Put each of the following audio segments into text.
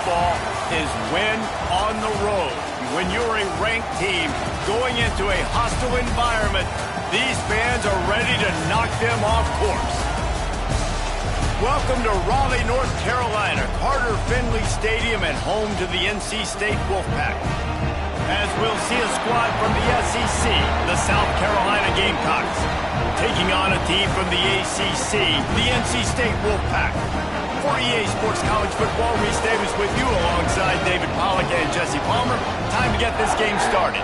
football is win on the road. When you're a ranked team going into a hostile environment, these fans are ready to knock them off course. Welcome to Raleigh, North Carolina, Carter Finley Stadium and home to the NC State Wolfpack. As we'll see a squad from the SEC, the South Carolina Gamecocks, taking on a team from the ACC, the NC State Wolfpack. For EA Sports College Football, Reese Davis with you alongside David Pollack and Jesse Palmer. Time to get this game started.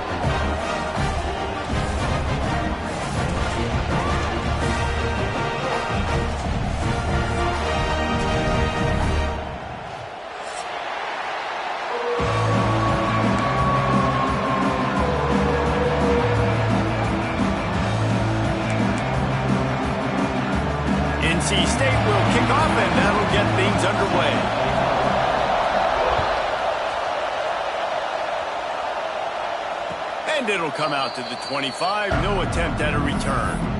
NC State will kick off, and that'll get things underway. And it'll come out to the 25. No attempt at a return.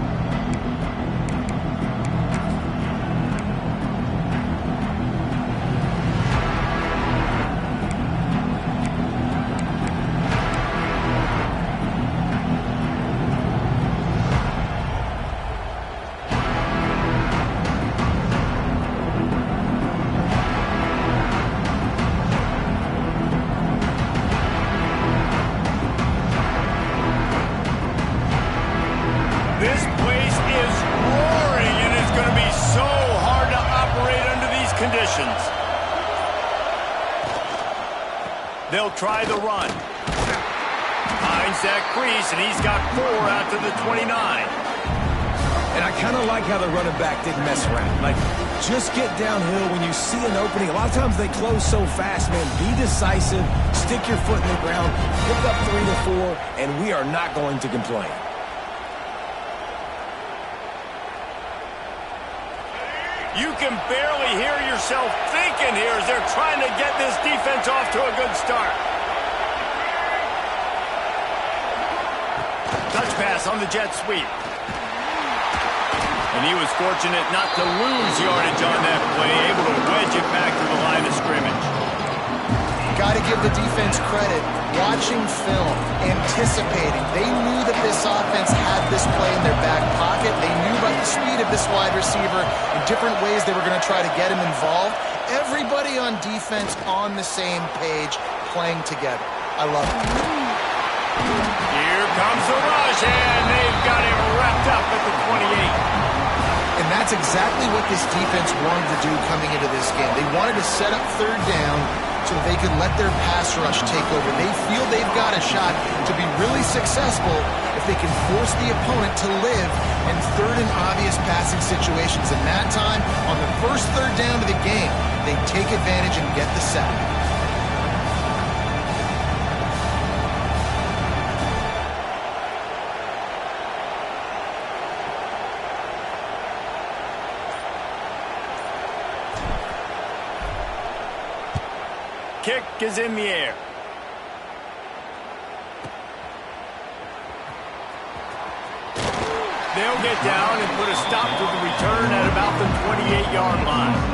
This place is roaring, and it's going to be so hard to operate under these conditions. They'll try the run. Finds that crease, and he's got 4 out to the 29. And I kind of like how the running back didn't mess around. Like, just get downhill when you see an opening. A lot of times they close so fast, man. Be decisive, stick your foot in the ground, pick up 3 to 4, and we are not going to complain. You can barely hear yourself thinking here as they're trying to get this defense off to a good start. Touch pass on the jet sweep. And he was fortunate not to lose yardage on that play, able to wedge it back to the line of scrimmage. Got to give the defense credit. Watching film, anticipating. They knew that this offense had this play in their back pocket. They knew about the speed of this wide receiver in different ways they were going to try to get him involved. Everybody on defense on the same page, playing together. I love it. Here comes the rush, and they've got him wrapped up at the 28. And that's exactly what this defense wanted to do coming into this game. They wanted to set up third down so they could let their pass rush take over. They feel they've got a shot to be really successful if they can force the opponent to live in third and obvious passing situations. And that time, on the first third down of the game, they take advantage and get the sack. Kick is in the air. They'll get down and put a stop to the return at about the 28-yard line.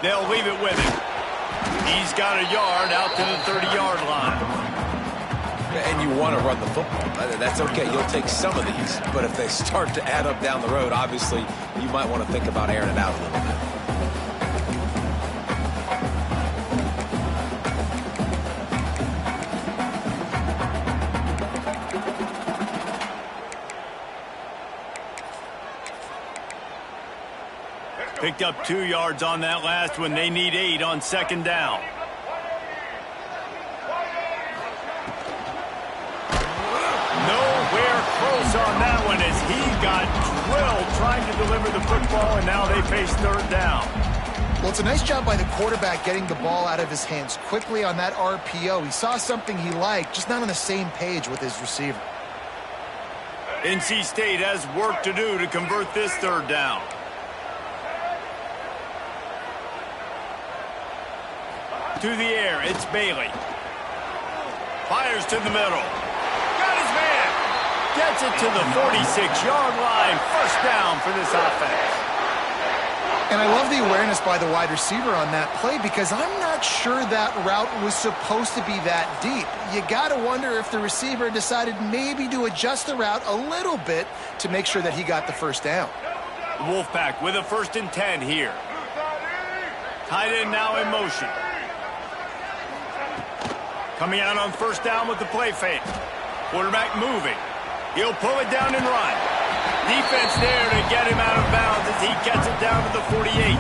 They'll leave it with him. He's got a yard out to the 30-yard line. And you want to run the football. That's okay. You'll take some of these. But if they start to add up down the road, obviously, you might want to think about airing it out a little bit. Picked up 2 yards on that last one. They need 8 on second down. Nowhere close on that one as he got drilled trying to deliver the football, and now they face third down. Well, it's a nice job by the quarterback getting the ball out of his hands quickly on that RPO. He saw something he liked, just not on the same page with his receiver. NC State has work to do to convert this third down. To the air, it's Bailey. Fires to the middle. Got his man. Gets it to the 46-yard line. First down for this offense. And I love the awareness by the wide receiver on that play because I'm not sure that route was supposed to be that deep. You got to wonder if the receiver decided maybe to adjust the route a little bit to make sure that he got the first down. The Wolfpack with a 1st and 10 here. Tight end now in motion. Coming out on 1st down with the play fake. Quarterback moving. He'll pull it down and run. Defense there to get him out of bounds as he gets it down to the 48.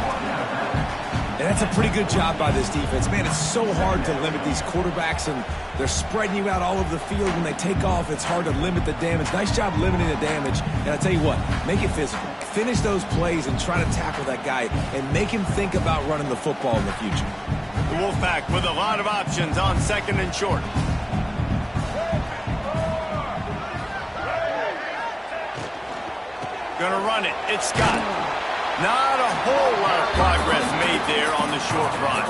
And that's a pretty good job by this defense. Man, it's so hard to limit these quarterbacks, and they're spreading you out all over the field. When they take off, it's hard to limit the damage. Nice job limiting the damage. And I tell you what, make it physical. Finish those plays and try to tackle that guy and make him think about running the football in the future. The Wolfpack with a lot of options on 2nd and short. Gonna run it. It's Scott. Not a whole lot of progress made there on the short run.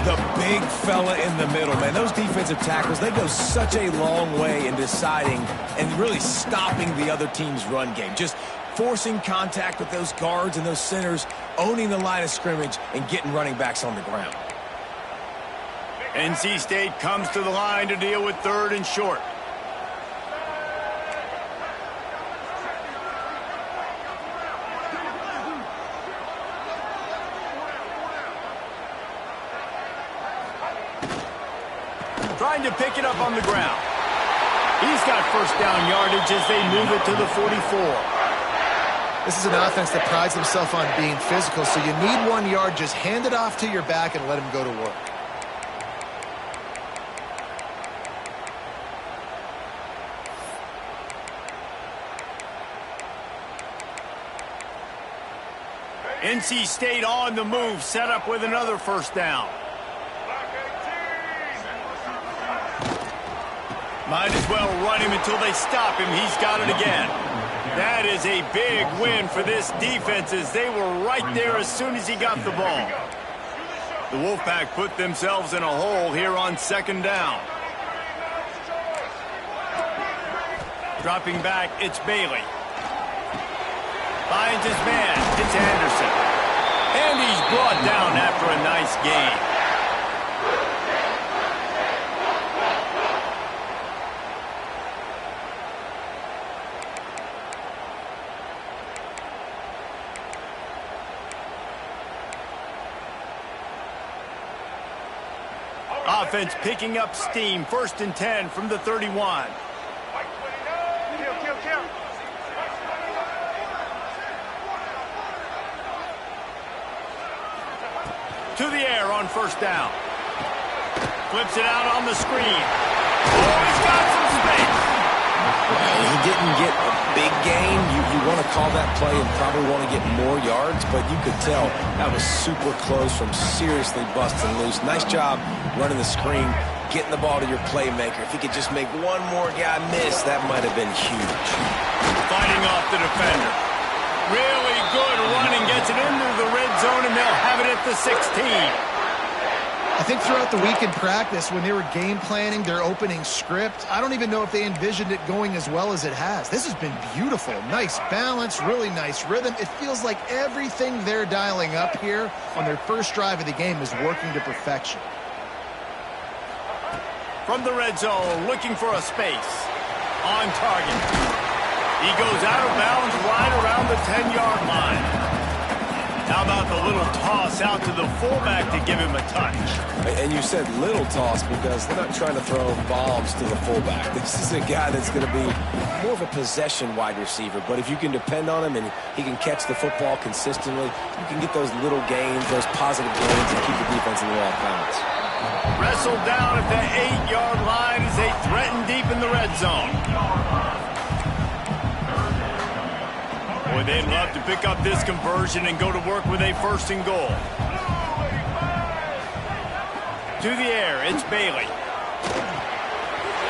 The big fella in the middle, man. Those defensive tackles, they go such a long way in deciding and really stopping the other team's run game. Just forcing contact with those guards and those centers, owning the line of scrimmage, and getting running backs on the ground. NC State comes to the line to deal with 3rd and short. Trying to pick it up on the ground. He's got 1st down yardage as they move it to the 44. This is an offense that prides themselves on being physical, so you need 1 yard. Just hand it off to your back and let him go to work. NC State on the move, set up with another 1st down. Might as well run him until they stop him. He's got it again. That is a big win for this defense as they were right there as soon as he got the ball. The Wolfpack put themselves in a hole here on 2nd down. Dropping back, it's Bailey. Finds his man, it's Anderson. And he's brought down after a nice gain. Offense picking up steam. 1st and 10 from the 31. To the air on 1st down. Flips it out on the screen. Oh, he's got some space. He didn't get a big gain. You want to call that play and probably want to get more yards, but you could tell that was super close from seriously busting loose. Nice job running the screen, getting the ball to your playmaker. If he could just make 1 more guy miss, that might have been huge. Fighting off the defender. Really good running, gets it into the red zone, and they'll have it at the 16. I think throughout the week in practice, when they were game planning their opening script, I don't even know if they envisioned it going as well as it has. This has been beautiful. Nice balance, really nice rhythm. It feels like everything they're dialing up here on their first drive of the game is working to perfection. From the red zone, looking for a space. On target. He goes out of bounds right around the 10-yard line. How about the little toss out to the fullback to give him a touch? And you said little toss because they're not trying to throw bombs to the fullback. This is a guy that's going to be more of a possession wide receiver. But if you can depend on him and he can catch the football consistently, you can get those little gains, those positive gains, and keep the defense in the off balance. Wrestled down at the 8-yard line as they threaten deep in the red zone. Boy, they'd love to pick up this conversion and go to work with a 1st and goal. To the air, it's Bailey.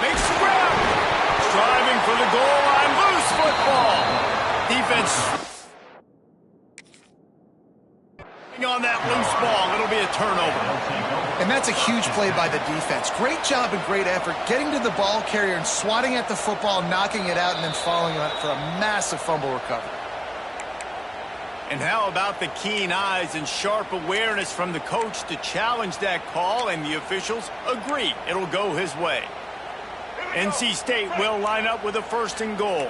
Makes the grab. Striving for the goal line. Loose football. Defense on that loose ball. It'll be a turnover. And that's a huge play by the defense. Great job and great effort getting to the ball carrier and swatting at the football, knocking it out, and then falling on it for a massive fumble recovery. And how about the keen eyes and sharp awareness from the coach to challenge that call, and the officials agree it'll go his way. NC State will line up with a 1st and goal.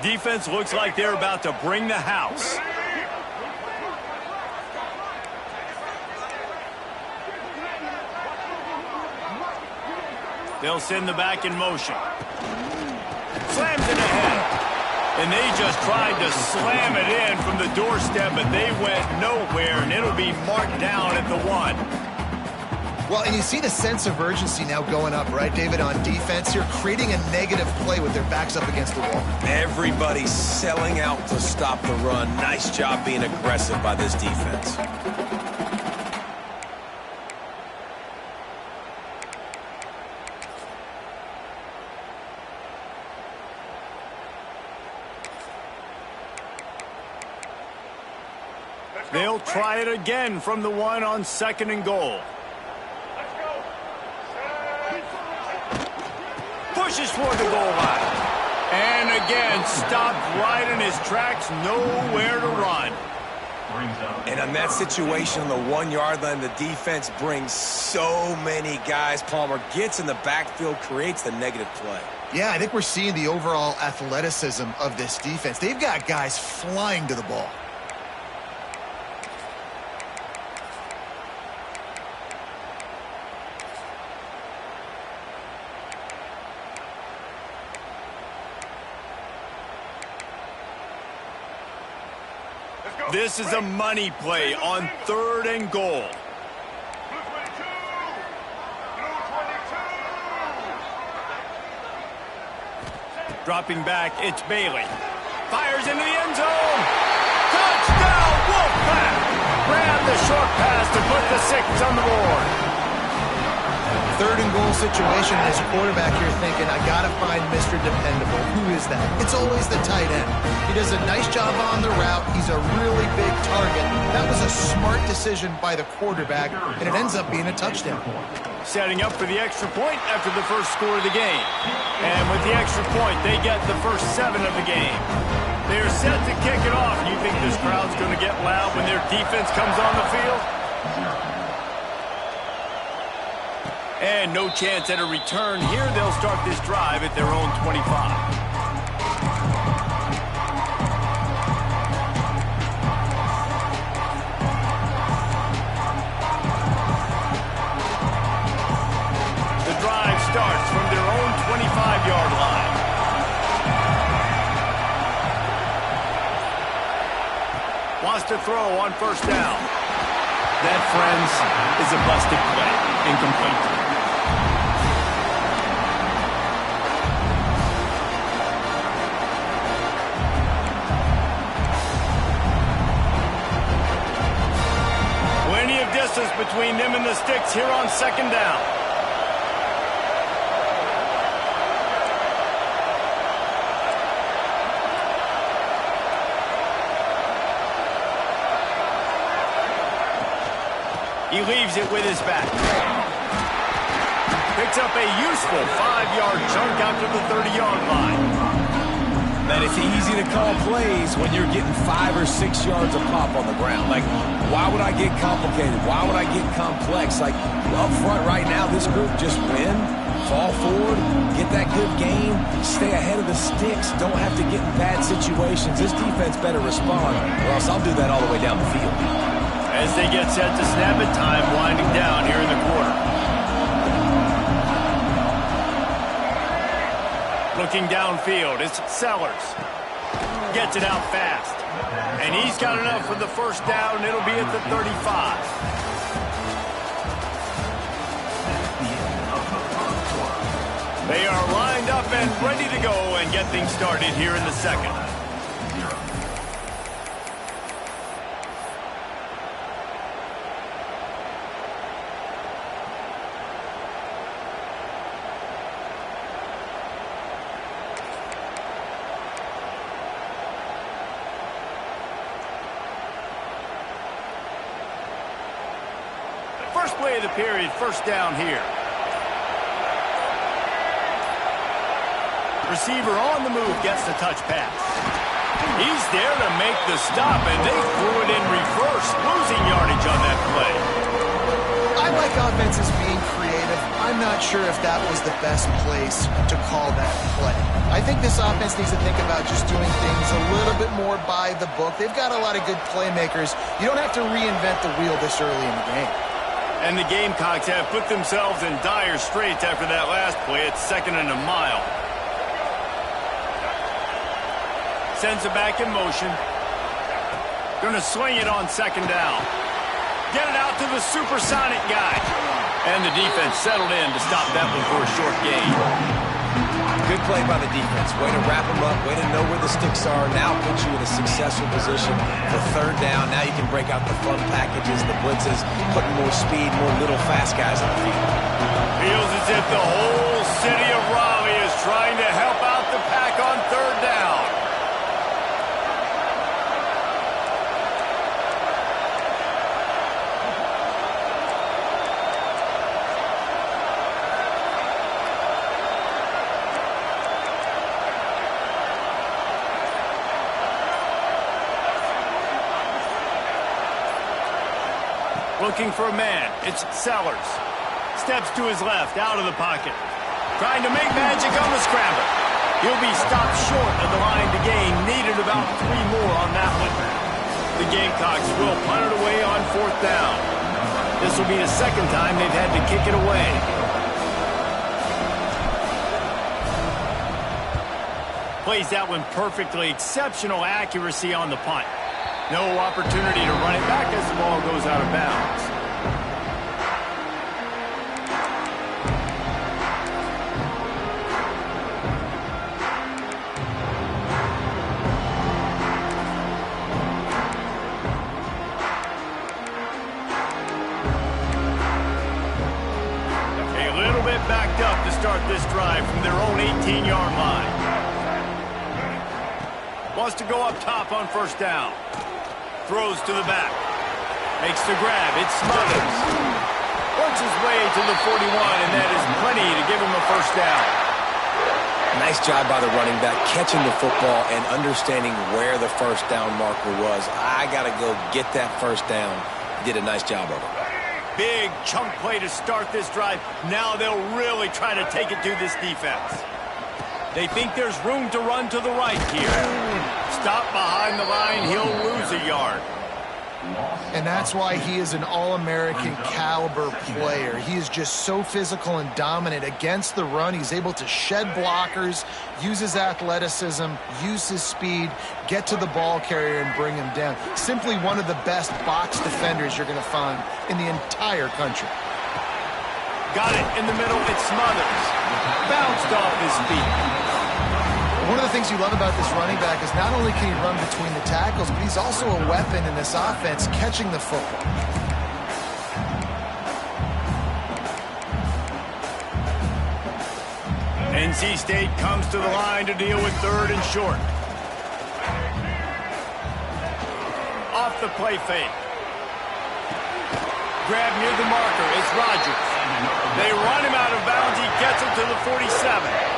Defense looks like they're about to bring the house. They'll send the back in motion. Slams it ahead. And they just tried to slam it in from the doorstep, but they went nowhere, and it'll be marked down at the 1. Well, and you see the sense of urgency now going up, right, David, on defense here, creating a negative play with their backs up against the wall. Everybody's selling out to stop the run. Nice job being aggressive by this defense. They'll try it again from the 1 on 2nd and goal. Pushes toward the goal line. And again, stopped right in his tracks, nowhere to run. And on that situation on the 1-yard line, the defense brings so many guys. Palmer gets in the backfield, creates the negative play. Yeah, I think we're seeing the overall athleticism of this defense. They've got guys flying to the ball. This is a money play on 3rd and goal. Dropping back, it's Bailey. Fires into the end zone. Touchdown, Wolfpack! Grab the short pass to put the 6 on the board. 3rd and goal situation, and as a quarterback, you're thinking, I got to find Mr. Dependable. Who is that? It's always the tight end. He does a nice job on the route. He's a really big target. That was a smart decision by the quarterback, and it ends up being a touchdown. Setting up for the extra point after the first score of the game. And with the extra point, they get the first 7 of the game. They're set to kick it off. You think this crowd's going to get loud when their defense comes on the field? And no chance at a return here. They'll start this drive at their own 25. The drive starts from their own 25-yard line. Wants to throw on 1st down. That, friends, is a busted play. Incomplete. Distance between them and the sticks here on 2nd down. He leaves it with his back. Picks up a useful 5-yard chunk out to the 30-yard line. Man, it's easy to call plays when you're getting 5 or 6 yards of pop on the ground. Like, why would I get complicated? Why would I get complex? Like, up front right now, this group just win, fall forward, get that good game, stay ahead of the sticks, don't have to get in bad situations. This defense better respond, or else I'll do that all the way down the field. As they get set to snap it, time winding down here in the quarter. Looking downfield, it's Sellers. Gets it out fast. And he's got enough for the 1st down. It'll be at the 35. They are lined up and ready to go and get things started here in the 2nd. First play of the period, first down here. Receiver on the move gets the touch pass. He's there to make the stop, and they threw it in reverse, losing yardage on that play. I like offenses being creative. I'm not sure if that was the best place to call that play. I think this offense needs to think about just doing things a little bit more by the book. They've got a lot of good playmakers. You don't have to reinvent the wheel this early in the game. And the Gamecocks have put themselves in dire straits after that last play. It's 2nd and a mile. Sends it back in motion. Going to swing it on 2nd down. Get it out to the supersonic guy. And the defense settled in to stop that one for a short gain. Good play by the defense. Way to wrap them up. Way to know where the sticks are. Now puts you in a successful position for 3rd down. Now you can break out the fun packages, the blitzes, putting more speed, more little fast guys on the field. Feels as if the whole city of Raleigh is trying to help out the pack on 3rd down. Looking for a man. It's Sellers. Steps to his left, out of the pocket. Trying to make magic on the scramble. He'll be stopped short of the line to gain. Needed about 3 more on that one. The Gamecocks will punt it away on 4th down. This will be the 2nd time they've had to kick it away. Plays that one perfectly. Exceptional accuracy on the punt. No opportunity to run it back as the ball goes out of bounds. A little bit backed up to start this drive from their own 18-yard line. Wants to go up top on 1st down. Throws to the back. Makes the grab. It's Smothers. Works his way to the 41, and that is plenty to give him a 1st down. Nice job by the running back, catching the football and understanding where the 1st down marker was. I got to go get that 1st down. He did a nice job of it. Big chunk play to start this drive. Now they'll really try to take it to this defense. They think there's room to run to the right here. Stop behind the line, he'll lose a yard. And that's why he is an All-American caliber player. He is just so physical and dominant against the run. He's able to shed blockers, use his athleticism, use his speed, get to the ball carrier and bring him down. Simply one of the best box defenders you're going to find in the entire country. Got it in the middle, it's Smothers. Bounced off his feet. One of the things you love about this running back is not only can he run between the tackles, but he's also a weapon in this offense, catching the football. NC State comes to the line to deal with 3rd and short. Off the play fake. Grab near the marker, it's Rogers. They run him out of bounds, he gets him to the 47.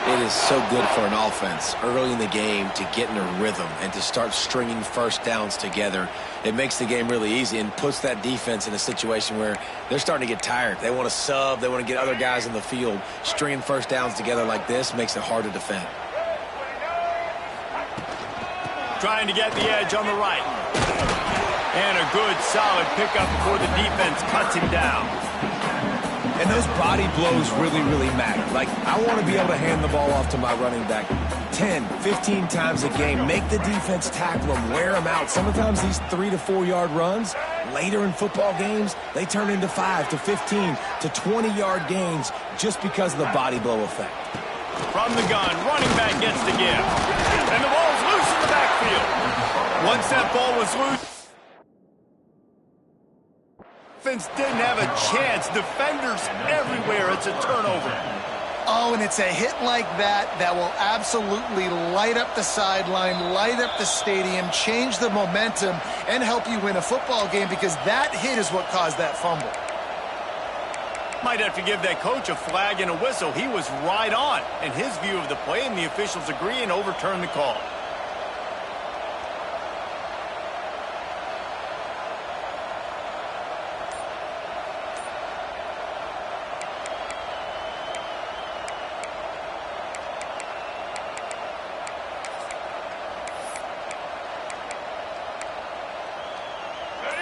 It is so good for an offense early in the game to get in a rhythm and to start stringing 1st downs together. It makes the game really easy and puts that defense in a situation where they're starting to get tired. They want to sub. They want to get other guys in the field. Stringing 1st downs together like this makes it hard to defend. Trying to get the edge on the right. And a good, solid pickup before the defense cuts him down. And those body blows really, really matter. Like, I want to be able to hand the ball off to my running back 10, 15 times a game. Make the defense tackle him, wear him out. Sometimes these 3 to 4 yard runs, later in football games, they turn into 5 to 15 to 20-yard gains just because of the body blow effect. From the gun, running back gets the give. And the ball's loose in the backfield. Once that ball was loose, offense didn't have a chance. Defenders everywhere. It's a turnover. Oh, and it's a hit like that that will absolutely light up the sideline, light up the stadium, change the momentum, and help you win a football game, because that hit is what caused that fumble. Might have to give that coach a flag and a whistle. He was right on in his view of the play, and the officials agree and overturn the call.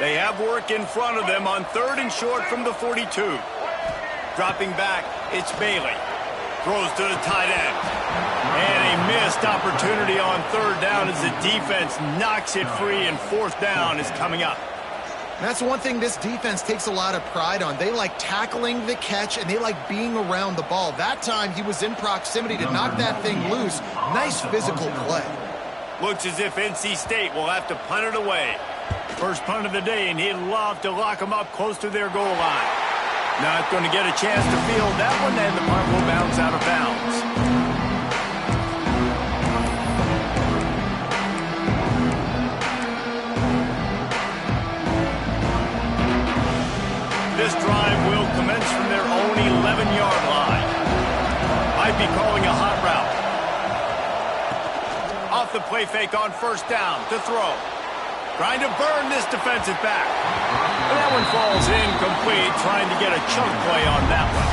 They have work in front of them on 3rd and short from the 42. Dropping back, it's Bailey. Throws to the tight end. And a missed opportunity on 3rd down as the defense knocks it free, and 4th down is coming up. That's one thing this defense takes a lot of pride on. They like tackling the catch, and they like being around the ball. That time he was in proximity to knock that thing loose. Nice physical play. Looks as if NC State will have to punt it away. First punt of the day, and he'd love to lock them up close to their goal line. Not going to get a chance to field that one, and the punt will bounce out of bounds. This drive will commence from their own 11-yard line. Might be calling a hot route. Off the play fake on 1st down to throw. Trying to burn this defensive back. And that one falls incomplete, trying to get a chunk play on that one.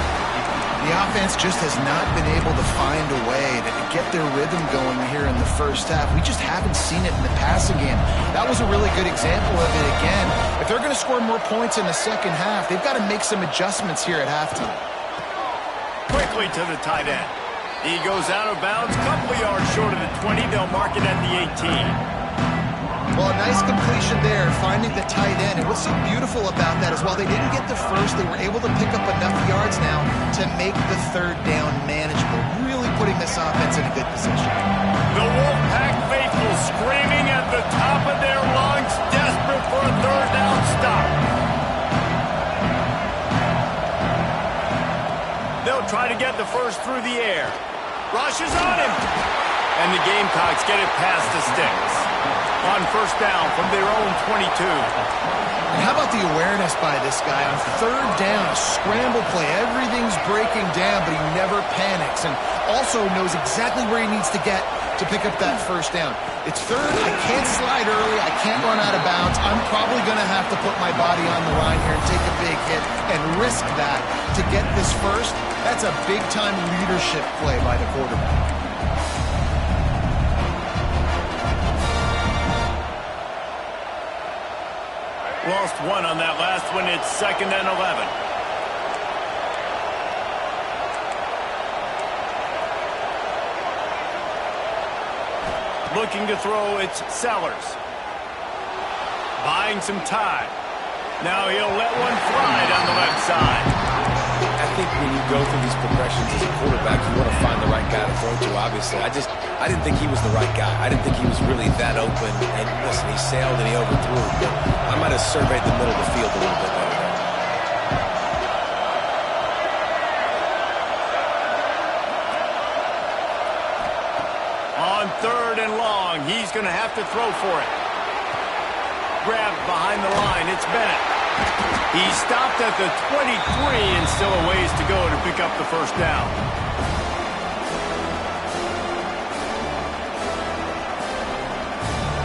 The offense just has not been able to find a way to get their rhythm going here in the first half. We just haven't seen it in the passing game. That was a really good example of it again. If they're going to score more points in the second half, they've got to make some adjustments here at halftime. Quickly to the tight end. He goes out of bounds, couple yards short of the 20. They'll mark it at the 18. Well, a nice completion there, finding the tight end. And what's so beautiful about that is while they didn't get the first, they were able to pick up enough yards now to make the 3rd down manageable, really putting this offense in a good position. The Wolfpack faithful screaming at the top of their lungs, desperate for a 3rd down stop. They'll try to get the first through the air. Rushes on him. And the Gamecocks get it past the sticks. On 1st down from their own 22. And how about the awareness by this guy on 3rd down, a scramble play. Everything's breaking down, but he never panics, and also knows exactly where he needs to get to pick up that 1st down. It's 3rd. I can't slide early. I can't run out of bounds. I'm probably going to have to put my body on the line here and take a big hit and risk that to get this first. That's a big-time leadership play by the quarterback. Lost one on that last one. It's 2nd and 11. Looking to throw, it's Sellers. Buying some time. Now he'll let one fly down the left side. I think when you go through these progressions as a quarterback, you want to find the right guy to throw to, obviously. I didn't think he was the right guy. I didn't think he was really that open. And listen, he sailed and he overthrew. But I might have surveyed the middle of the field a little bit better there. On 3rd and long, he's going to have to throw for it. Grabbed behind the line, it's Bennett. He stopped at the 23 and still a ways to go to pick up the 1st down.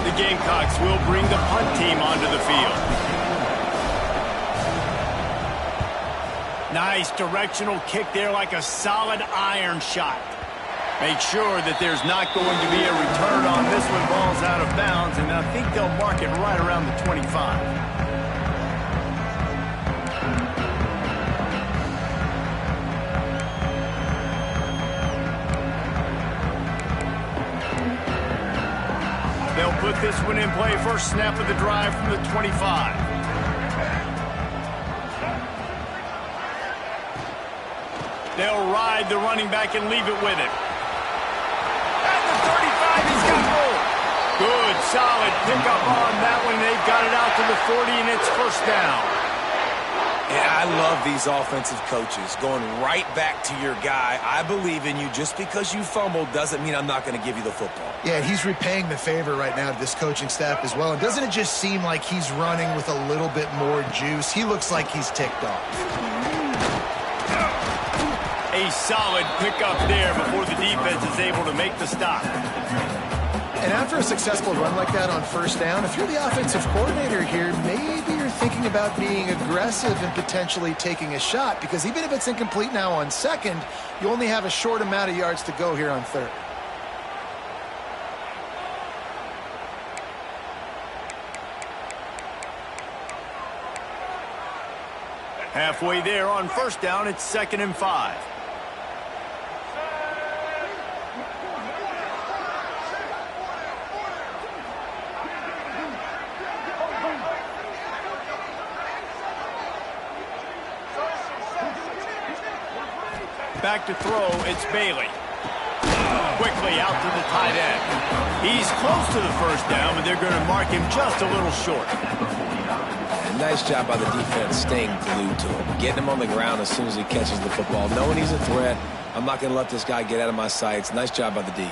The Gamecocks will bring the punt team onto the field. Nice directional kick there, like a solid iron shot. Make sure that there's not going to be a return on this one. Ball's out of bounds, and I think they'll mark it right around the 25. They'll put this one in play. First snap of the drive from the 25. They'll ride the running back and leave it with him. At the 35, he's got goal. Good, solid pickup on that one. They've got it out to the 40, and it's 1st down. Yeah, I love these offensive coaches going right back to your guy. I believe in you. Just because you fumbled doesn't mean I'm not going to give you the football. Yeah, he's repaying the favor right now to this coaching staff as well. And doesn't it just seem like he's running with a little bit more juice? He looks like he's ticked off. A solid pickup there before the defense is able to make the stop. And after a successful run like that on first down, if you're the offensive coordinator here, maybe you're thinking about being aggressive and potentially taking a shot, because even if it's incomplete now on second, you only have a short amount of yards to go here on third. Halfway there on first down, it's 2nd and 5. Back to throw, it's Bailey. Quickly out to the tight end. He's close to the first down, but they're going to mark him just a little short. And nice job by the defense staying glued to him. Getting him on the ground as soon as he catches the football. Knowing he's a threat, I'm not going to let this guy get out of my sights. Nice job by the D.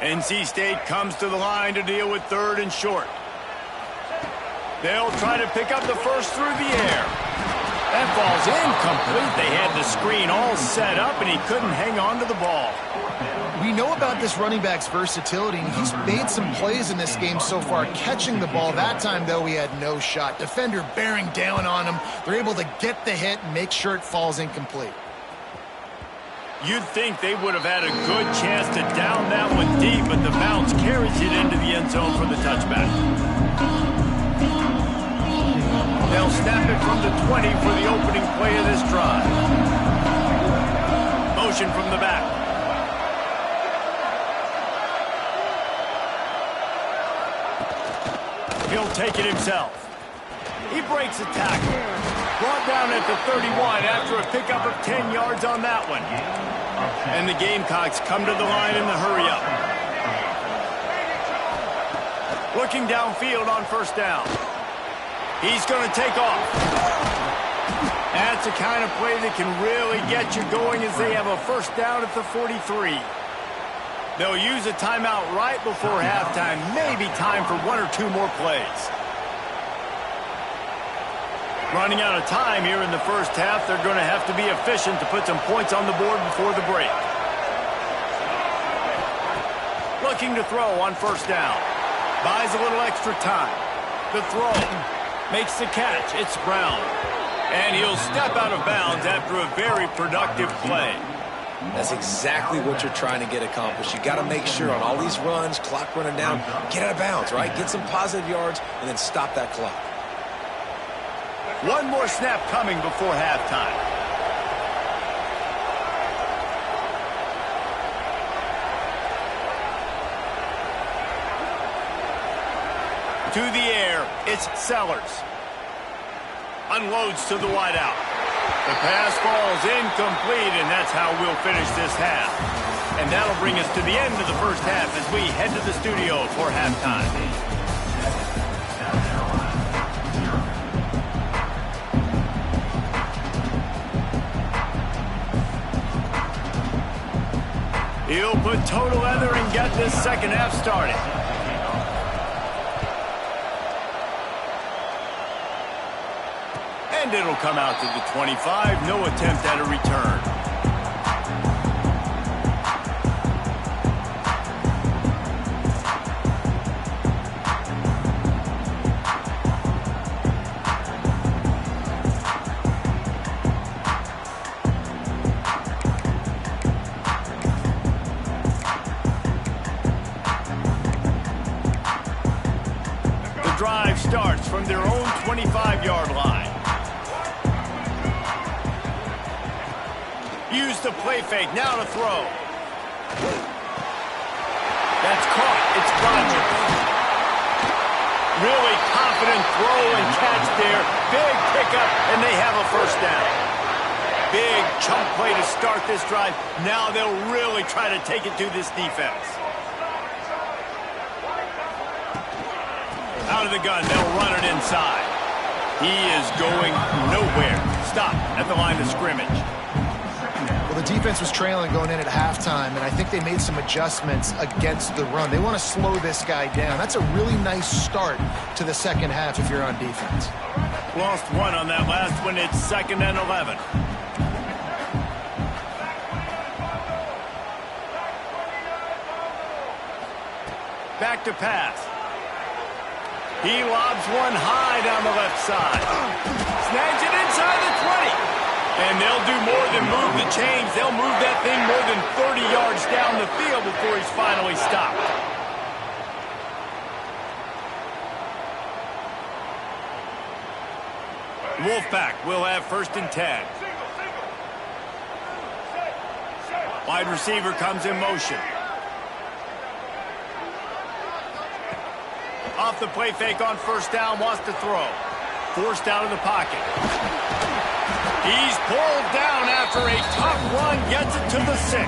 NC State comes to the line to deal with 3rd and short. They'll try to pick up the first through the air. That ball's incomplete. They had the screen all set up, and he couldn't hang on to the ball. We know about this running back's versatility, and he's made some plays in this game so far catching the ball. That time, though, he had no shot. Defender bearing down on him. They're able to get the hit and make sure it falls incomplete. You'd think they would have had a good chance to down that one deep, but the bounce carries it into the end zone for the touchback. They'll snap it from the 20 for the opening play of this drive. Motion from the back. He'll take it himself. He breaks a tackle. Brought down at the 31 after a pickup of 10 yards on that one. And the Gamecocks come to the line in the hurry-up. Looking downfield on first down. He's going to take off. That's the kind of play that can really get you going as they have a first down at the 43. They'll use a timeout right before halftime. Maybe time for 1 or 2 more plays. Running out of time here in the first half. They're going to have to be efficient to put some points on the board before the break. Looking to throw on first down. Buys a little extra time. The throw. Makes the catch. It's Brown. And he'll step out of bounds after a very productive play. That's exactly what you're trying to get accomplished. You got to make sure on all these runs, clock running down, get out of bounds, right? Get some positive yards and then stop that clock. One more snap coming before halftime. To the air, it's Sellers. Unloads to the wideout. The pass falls incomplete, and that's how we'll finish this half. And that'll bring us to the end of the first half as we head to the studio for halftime. He'll put toe to leather and get this second half started. And it'll come out to the 25. No attempt at a return. The drive starts from their own 25-yard line. Use the play fake, now to throw. That's caught, it's Rogers. Really confident throw and catch there. Big pickup, and they have a first down. Big chunk play to start this drive. Now they'll really try to take it to this defense. Out of the gun, they'll run it inside. He is going nowhere. Stop at the line of scrimmage. Well, the defense was trailing going in at halftime, and I think they made some adjustments against the run. They want to slow this guy down. That's a really nice start to the second half if you're on defense. Lost one on that last one. It's 2nd and 11. Back to pass. He lobs one high down the left side. Snags it inside the 20. And they'll do more than move the chains. They'll move that thing more than 30 yards down the field before he's finally stopped. Wolfpack will have 1st and 10. Wide receiver comes in motion. Off the play fake on 1st down, wants to throw. Forced out of the pocket. He's pulled down after a tough run, gets it to the 6.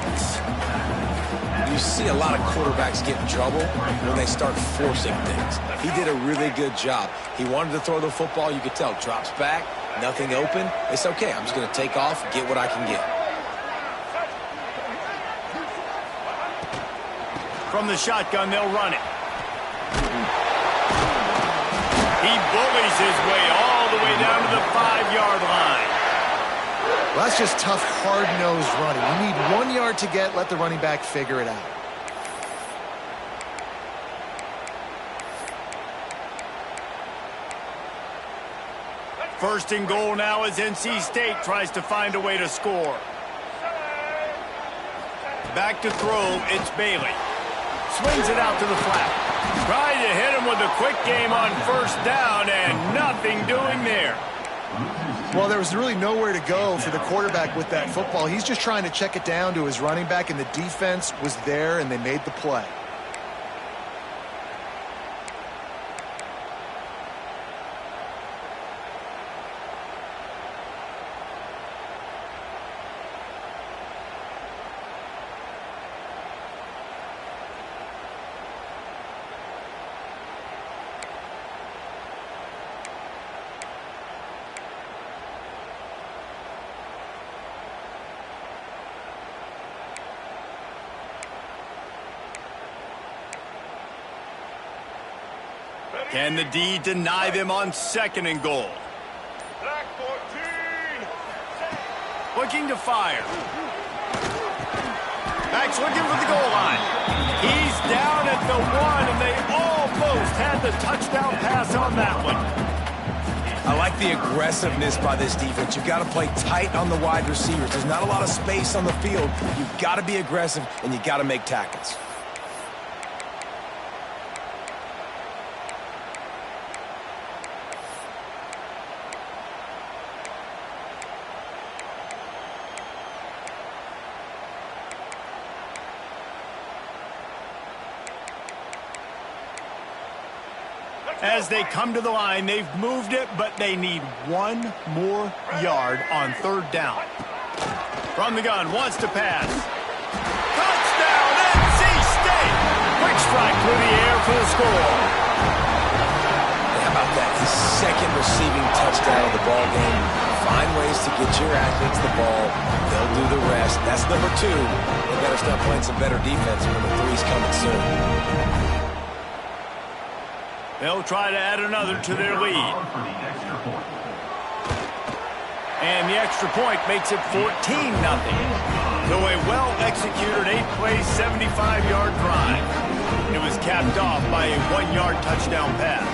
You see a lot of quarterbacks get in trouble when they start forcing things. He did a really good job. He wanted to throw the football. You could tell. Drops back, nothing open. It's okay. I'm just going to take off, get what I can get. From the shotgun, they'll run it. He bullies his way all the way down to the 5-yard line. Well, that's just tough, hard-nosed running. You need 1 yard to get, let the running back figure it out. First and goal now as NC State tries to find a way to score. Back to throw, it's Bailey. Swings it out to the flat. Trying to hit him with a quick game on 1st down, and nothing doing there. Well, there was really nowhere to go for the quarterback with that football. He's just trying to check it down to his running back, and the defense was there, and they made the play. Can the D deny them on 2nd and goal? Looking to fire. Max looking for the goal line. He's down at the 1, and they almost had the touchdown pass on that one. I like the aggressiveness by this defense. You've got to play tight on the wide receivers. There's not a lot of space on the field. You've got to be aggressive, and you've got to make tackles. As they come to the line, they've moved it, but they need 1 more yard on 3rd down. From the gun, wants to pass. Touchdown, NC State! Quick strike through the air for the score. How about that? His 2nd receiving touchdown of the ball game. Find ways to get your athletes the ball. They'll do the rest. That's number 2. They better start playing some better defense. Number 3's coming soon. They'll try to add another to their lead. And the extra point makes it 14-0. So a well-executed 8-play, 75-yard drive. It was capped off by a 1-yard touchdown pass.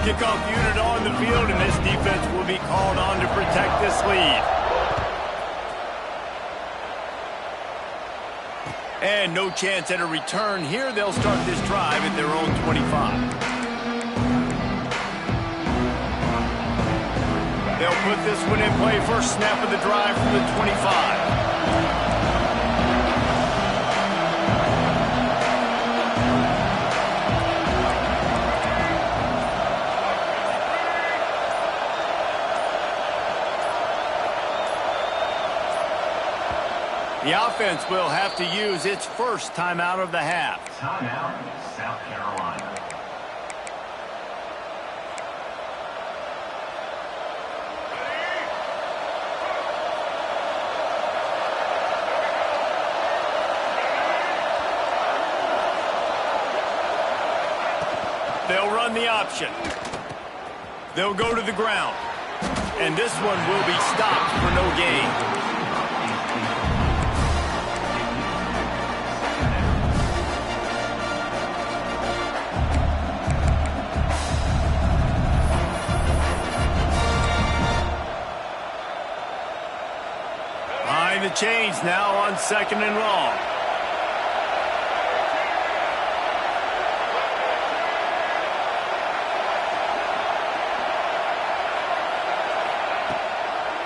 Kickoff unit on the field, and this defense will be called on to protect this lead. And no chance at a return here. They'll start this drive at their own 25. They'll put this one in play. First snap of the drive from the 25. The offense will have to use its first timeout of the half. Timeout, South Carolina. They'll run the option. They'll go to the ground. And this one will be stopped for no gain. Behind the chains now on 2nd and long.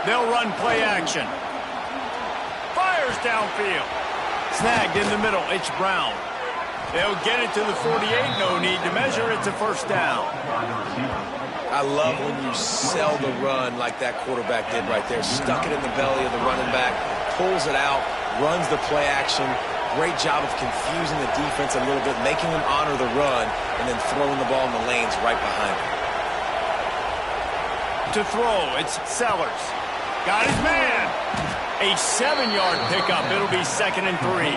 They'll run play action. Fires downfield. Snagged in the middle. It's Brown. They'll get it to the 48. No need to measure. It's a first down. I love when you sell the run like that quarterback did right there. Stuck it in the belly of the running back, pulls it out, runs the play action. Great job of confusing the defense a little bit, making them honor the run, and then throwing the ball in the lanes right behind him. To throw, it's Sellers. Got his man. A 7-yard pickup. It'll be 2nd and 3.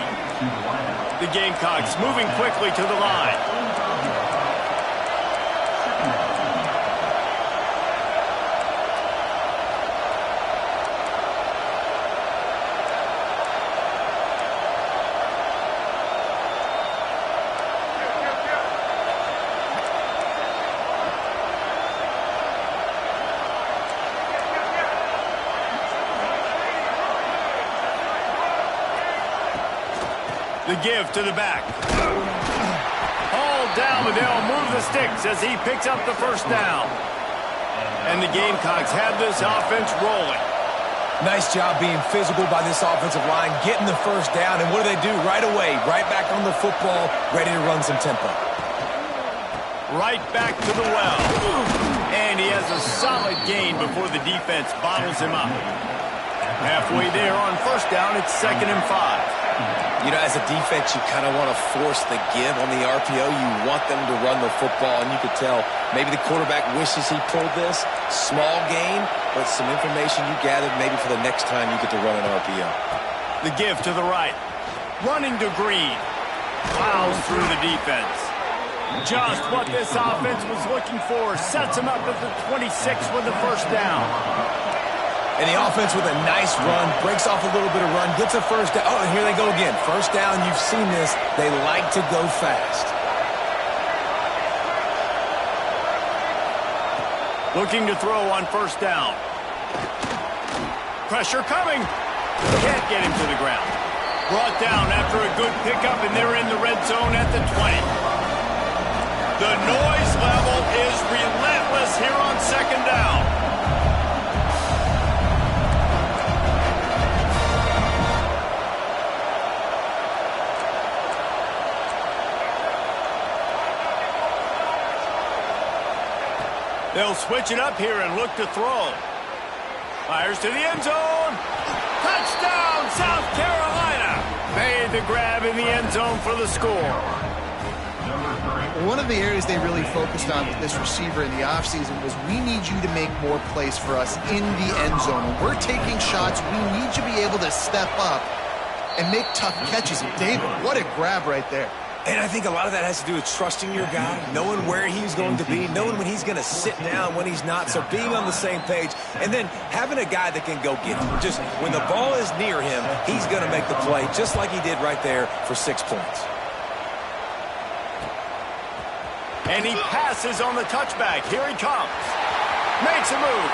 The Gamecocks moving quickly to the line. The give to the back. Hauled down, but they'll move the sticks as he picks up the first down. And the Gamecocks have this offense rolling. Nice job being physical by this offensive line, getting the first down, and what do? Right away, right back on the football, ready to run some tempo. Right back to the well. And he has a solid gain before the defense bottles him up. Halfway there on first down, it's 2nd and 5. You know, as a defense, you kind of want to force the give on the RPO. You want them to run the football, and you could tell maybe the quarterback wishes he pulled this. Small gain, but some information you gathered maybe for the next time you get to run an RPO. The give to the right. Running to Green. Plows through the defense. Just what this offense was looking for. Sets him up at the 26 with the first down. And the offense with a nice run, breaks off a little bit of run, gets a first down. Oh, and here they go again. First down, you've seen this. They like to go fast. Looking to throw on first down. Pressure coming. Can't get him to the ground. Brought down after a good pickup, and they're in the red zone at the 20. The noise level is relentless here on 2nd down. They'll switch it up here and look to throw. Fires to the end zone. Touchdown, South Carolina. Made the grab in the end zone for the score. One of the areas they really focused on with this receiver in the offseason was we need you to make more plays for us in the end zone. When we're taking shots, we need you to be able to step up and make tough catches. And David, what a grab right there. And I think a lot of that has to do with trusting your guy, knowing where he's going to be, knowing when he's going to sit down, when he's not, so being on the same page, and then having a guy that can go get him. Just when the ball is near him, he's going to make the play, just like he did right there for 6 points. And he passes on the touchback. Here he comes. Makes a move.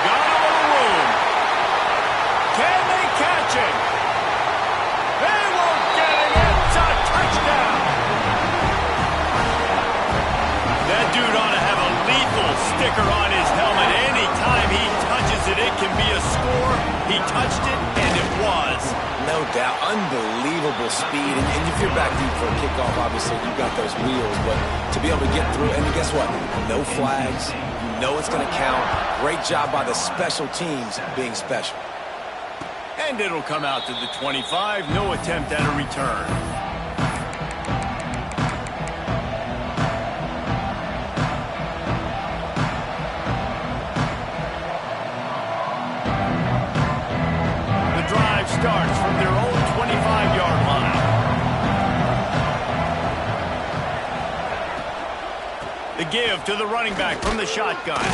Got a little room. Can they catch him? They won't get him. It's a touchdown. That dude ought to have a lethal sticker on his helmet. Anytime he touches it, it can be a score. He touched it, and it was. No doubt. Unbelievable speed. And if you're back deep for a kickoff, obviously, you've got those wheels. But to be able to get through, and guess what? No flags. You know it's going to count. Great job by the special teams being special. And And it'll come out to the 25. No attempt at a return. The drive starts from their own 25-yard line. The give to the running back from the shotgun.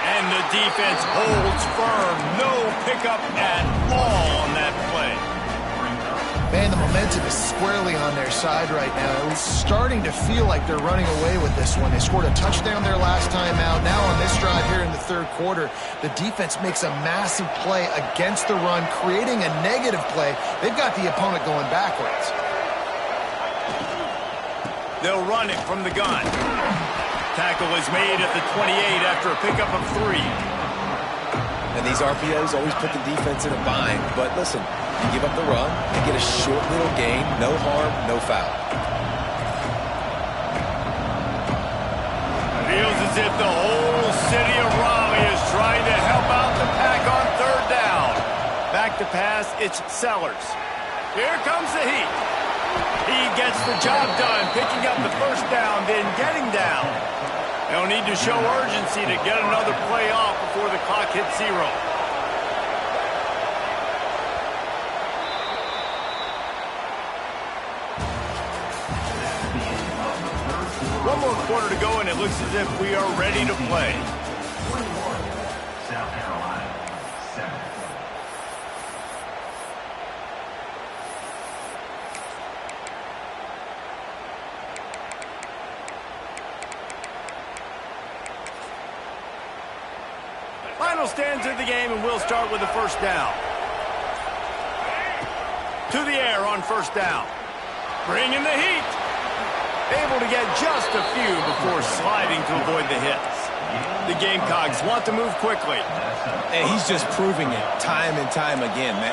And the defense holds firm. No pickup at all on that play. Man, the momentum is squarely on their side right now. It's starting to feel like they're running away with this one. They scored a touchdown their last time out. Now on this drive here in the third quarter, the defense makes a massive play against the run, creating a negative play. They've got the opponent going backwards. They'll run it from the gun. Tackle is made at the 28 after a pickup of 3. And these RPOs always put the defense in a bind. But listen, you give up the run and get a short little gain. No harm, no foul. It feels as if the whole city of Raleigh is trying to help out the Pack on third down. Back to pass, it's Sellers. Here comes the heat. He gets the job done, picking up the first down, then getting down. They'll need to show urgency to get another play off before the clock hits 0. One more quarter to go, and it looks as if we are ready to play. South Carolina, 7. Final stands of the game, and we'll start with the first down. To the air on first down. Bringing the heat. Able to get just a few before sliding to avoid the hits. The Gamecocks want to move quickly. And he's just proving it time and time again, man.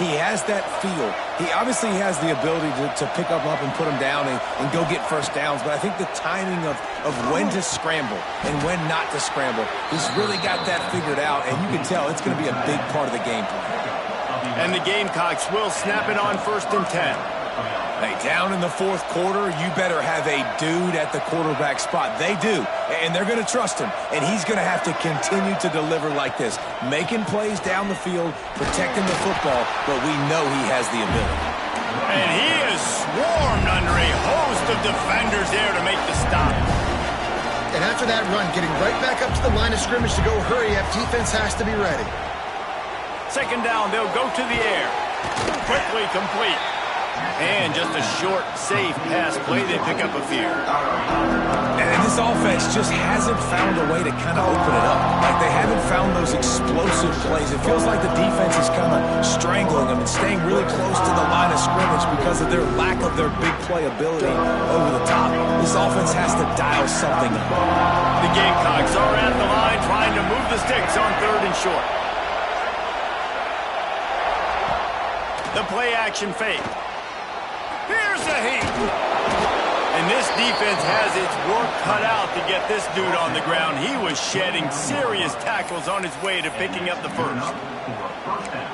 He has that feel. He obviously has the ability to pick up and put them down and go get first downs. But I think the timing of when to scramble and when not to scramble, he's really got that figured out. And you can tell it's going to be a big part of the game plan. And the Gamecocks will snap it on 1st and 10. Hey, down in the fourth quarter, you better have a dude at the quarterback spot. They do, and they're going to trust him, and he's going to have to continue to deliver like this, making plays down the field, protecting the football, but we know he has the ability. And he is swarmed under a host of defenders there to make the stop. And after that run, getting right back up to the line of scrimmage to go hurry up, defense has to be ready. Second down, they'll go to the air. Quickly complete. And just a short, safe pass play, they pick up a few. And this offense just hasn't found a way to kind of open it up. Like they haven't found those explosive plays. It feels like the defense is kind of strangling them and staying really close to the line of scrimmage because of their lack of their big play ability over the top. This offense has to dial something up. The Gamecocks are at the line trying to move the sticks on 3rd and short. The play action fake. Here's the heat. And this defense has its work cut out to get this dude on the ground. He was shedding serious tackles on his way to picking up the first.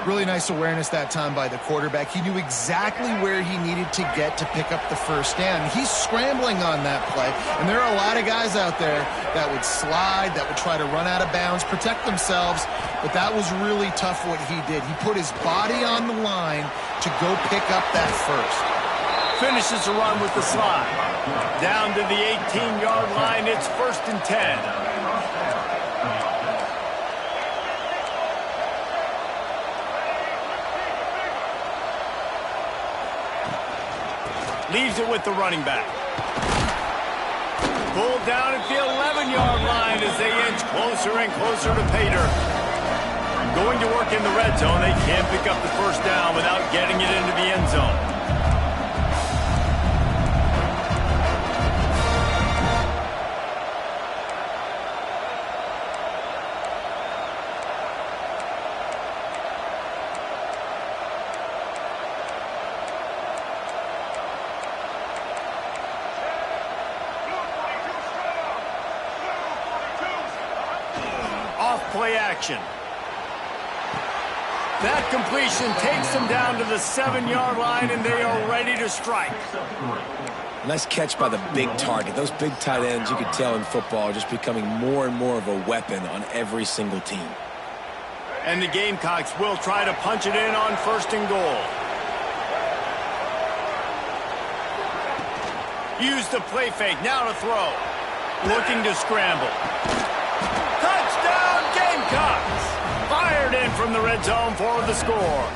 Really nice awareness that time by the quarterback. He knew exactly where he needed to get to pick up the first down. He's scrambling on that play, and there are a lot of guys out there that would slide, that would try to run out of bounds, protect themselves, but that was really tough what he did. He put his body on the line to go pick up that first. Finishes the run with the slide. Down to the 18-yard line, it's 1st and 10. Leaves it with the running back. Pulled down at the 11-yard line as they inch closer and closer to Pater. Going to work in the red zone. They can't pick up the first down without getting it into the end zone. Play action. That completion takes them down to the 7-yard line, and they are ready to strike. Nice catch by the big target. Those big tight ends, you could tell in football, are just becoming more and more of a weapon on every single team. And the Gamecocks will try to punch it in on 1st and goal. Use the play fake, now to throw. Looking to scramble. Touchdown, Gamecocks! Fired in from the red zone for the score.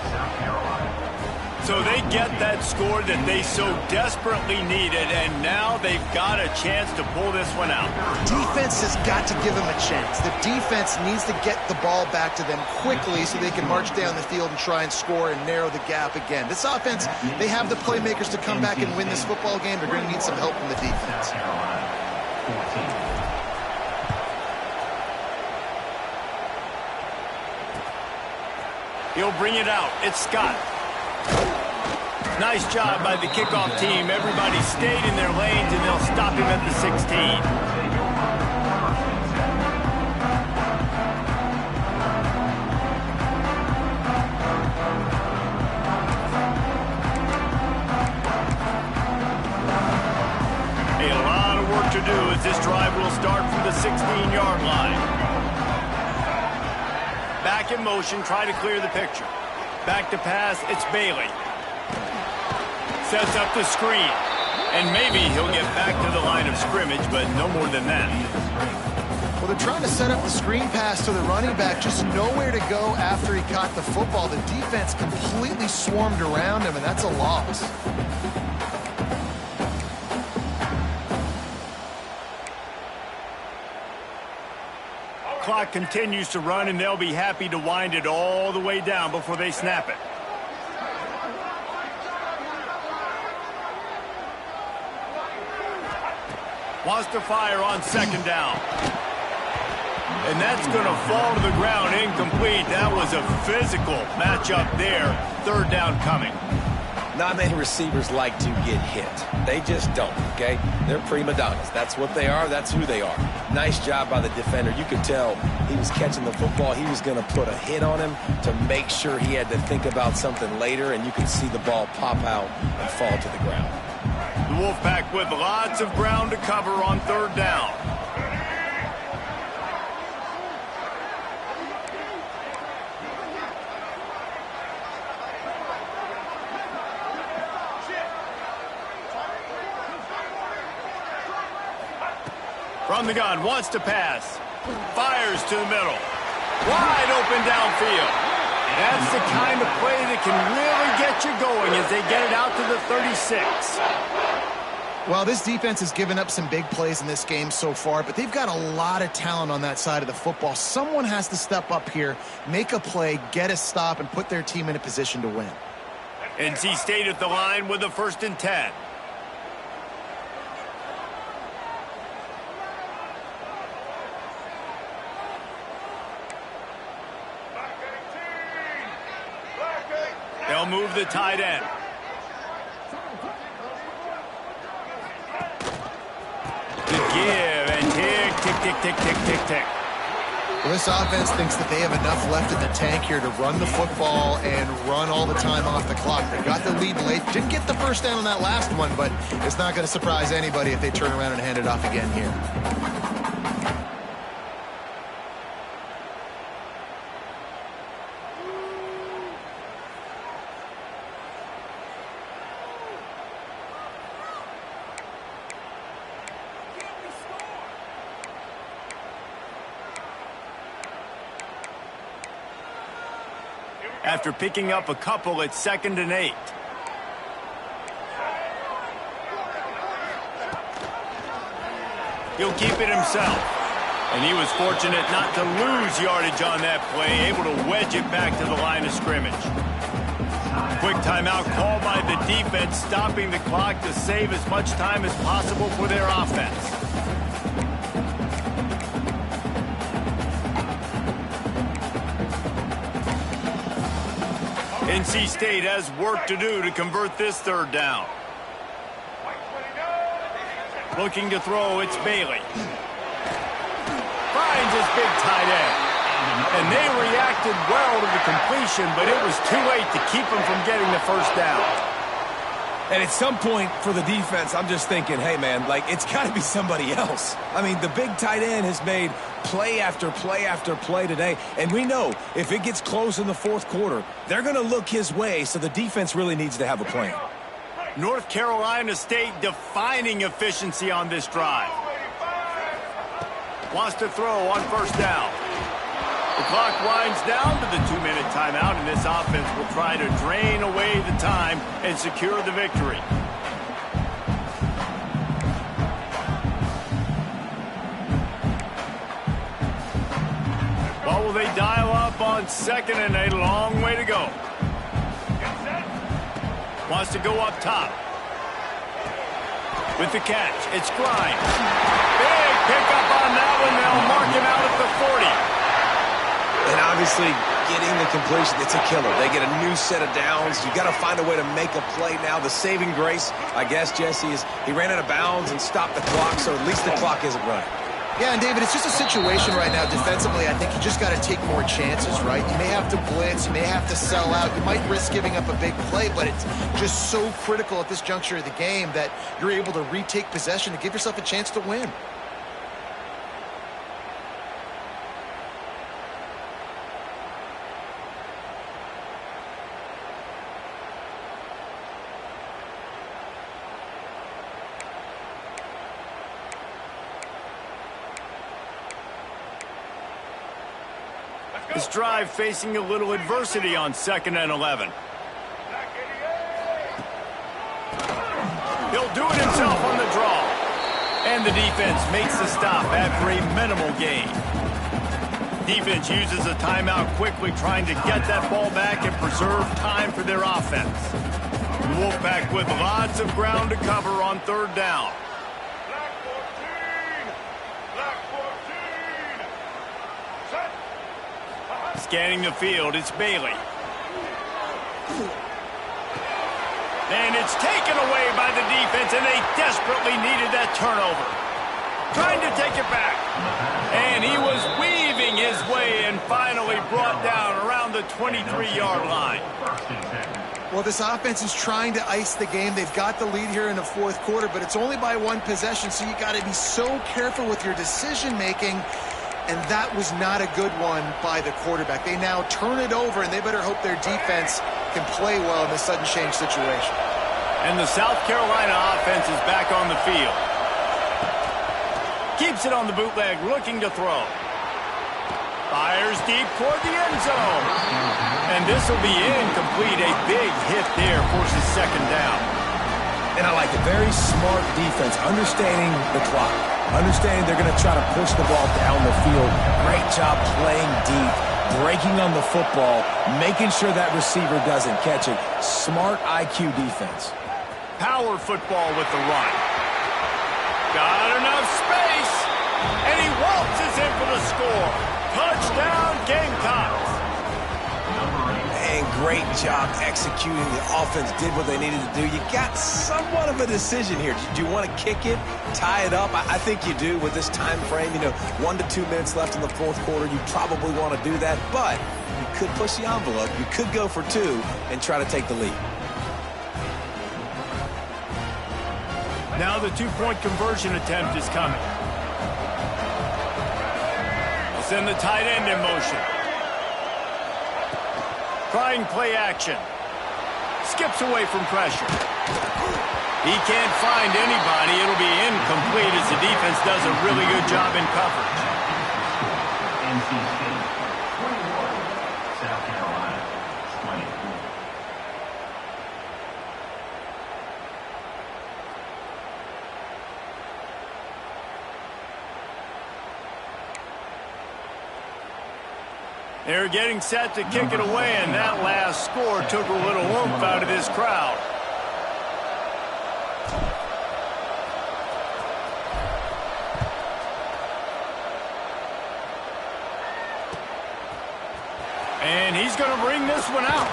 So they get that score that they so desperately needed, and now they've got a chance to pull this one out. Defense has got to give them a chance. The defense needs to get the ball back to them quickly so they can march down the field and try and score and narrow the gap again. This offense, they have the playmakers to come back and win this football game. They're going to need some help from the defense. He'll bring it out. It's Scott. Nice job by the kickoff team. Everybody stayed in their lanes, and they'll stop him at the 16. A lot of work to do as this drive will start from the 16-yard line. Back in motion, try to clear the picture. Back to pass, it's Bailey. Sets up the screen. And maybe he'll get back to the line of scrimmage, but no more than that. Well, they're trying to set up the screen pass to the running back, just nowhere to go after he caught the football. The defense completely swarmed around him, and that's a loss. Clock continues to run, and they'll be happy to wind it all the way down before they snap it. Wants to fire on 2nd down. And that's going to fall to the ground incomplete. That was a physical matchup there. 3rd down coming. Not many receivers like to get hit. They just don't, okay? They're prima donnas. That's what they are. That's who they are. Nice job by the defender. You could tell he was catching the football. He was going to put a hit on him to make sure he had to think about something later, and you could see the ball pop out and fall to the ground. The Wolfpack with lots of ground to cover on 3rd down. From the gun, wants to pass. Fires to the middle. Wide open downfield. That's the kind of play that can really get you going as they get it out to the 36. Well, this defense has given up some big plays in this game so far, but they've got a lot of talent on that side of the football. Someone has to step up here, make a play, get a stop, and put their team in a position to win. NC State at the line with a 1st and 10. They'll move the tight end. The give and tick, tick, tick, tick, tick, tick, tick. Well, this offense thinks that they have enough left in the tank here to run the football and run all the time off the clock. They got the lead late. Didn't get the 1st down on that last one, but it's not going to surprise anybody if they turn around and hand it off again here. After picking up a couple at 2nd and 8. He'll keep it himself. And he was fortunate not to lose yardage on that play, able to wedge it back to the line of scrimmage. Quick timeout called by the defense, stopping the clock to save as much time as possible for their offense. NC State has work to do to convert this 3rd down. Looking to throw, it's Bailey. Finds his big tight end. And they reacted well to the completion, but it was too late to keep them from getting the first down. And at some point for the defense, I'm just thinking, hey, man, like, it's got to be somebody else. I mean, the big tight end has made play after play after play today. And we know if it gets close in the fourth quarter, they're going to look his way, so the defense really needs to have a plan. North Carolina State defining efficiency on this drive. Wants to throw on first down. The clock winds down to the 2-minute timeout, and this offense will try to drain away the time and secure the victory. What will they dial up on second and a long way to go? Wants to go up top. With the catch, it's Grimes. Big pickup on that one. They'll mark him out at the 40. And obviously, getting the completion, it's a killer. They get a new set of downs. You got to find a way to make a play now. The saving grace, I guess, Jesse, is he ran out of bounds and stopped the clock, so at least the clock isn't running. Yeah, and David, it's just a situation right now defensively. I think you just got to take more chances, right? You may have to blitz, you may have to sell out, you might risk giving up a big play, but it's just so critical at this juncture of the game that you're able to retake possession to give yourself a chance to win. This drive facing a little adversity on 2nd and 11. He'll do it himself on the draw. And the defense makes the stop after a minimal gain. Defense uses a timeout quickly, trying to get that ball back and preserve time for their offense. The Wolfpack with lots of ground to cover on 3rd down. Scanning the field, it's Bailey. And it's taken away by the defense, and they desperately needed that turnover. Trying to take it back. And he was weaving his way and finally brought down around the 23-yard line. Well, this offense is trying to ice the game. They've got the lead here in the fourth quarter, but it's only by 1 possession, so you got to be so careful with your decision-making. And that was not a good one by the quarterback. They now turn it over, and they better hope their defense can play well in this sudden change situation. And the South Carolina offense is back on the field. Keeps it on the bootleg, looking to throw. Fires deep toward the end zone. And this will be incomplete. A big hit there forces 2nd down. And I like it. Very smart defense, understanding the clock. Understanding they're going to try to push the ball down the field. Great job playing deep, breaking on the football, making sure that receiver doesn't catch it. Smart IQ defense. Power football with the run. Got enough space, and he waltzes in for the score. Touchdown, Gamecocks. And great job executing. The offense did what they needed to do. You got somewhat of a decision here. Do you want to kick it, tie it up? I think you do with this time frame. 1 to 2 minutes left in the fourth quarter. You probably want to do that, but you could push the envelope. You could go for 2 and try to take the lead. Now the 2-point conversion attempt is coming. They'll send the tight end in motion. Trying play action. Skips away from pressure. He can't find anybody. It'll be incomplete as the defense does a really good job in coverage. NC State 21, South Carolina 24. They're getting set to kick it away, and that last score took a little oomph out of this crowd. And he's going to bring this one out.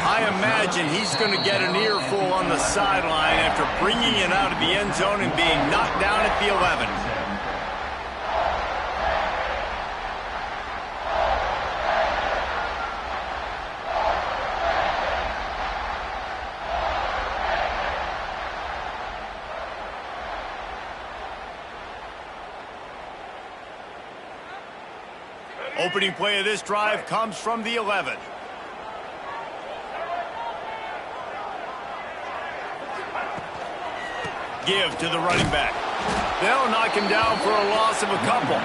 I imagine he's going to get an earful on the sideline after bringing it out of the end zone and being knocked down at the 11. Opening play of this drive comes from the 11. Give to the running back. They'll knock him down for a loss of a couple.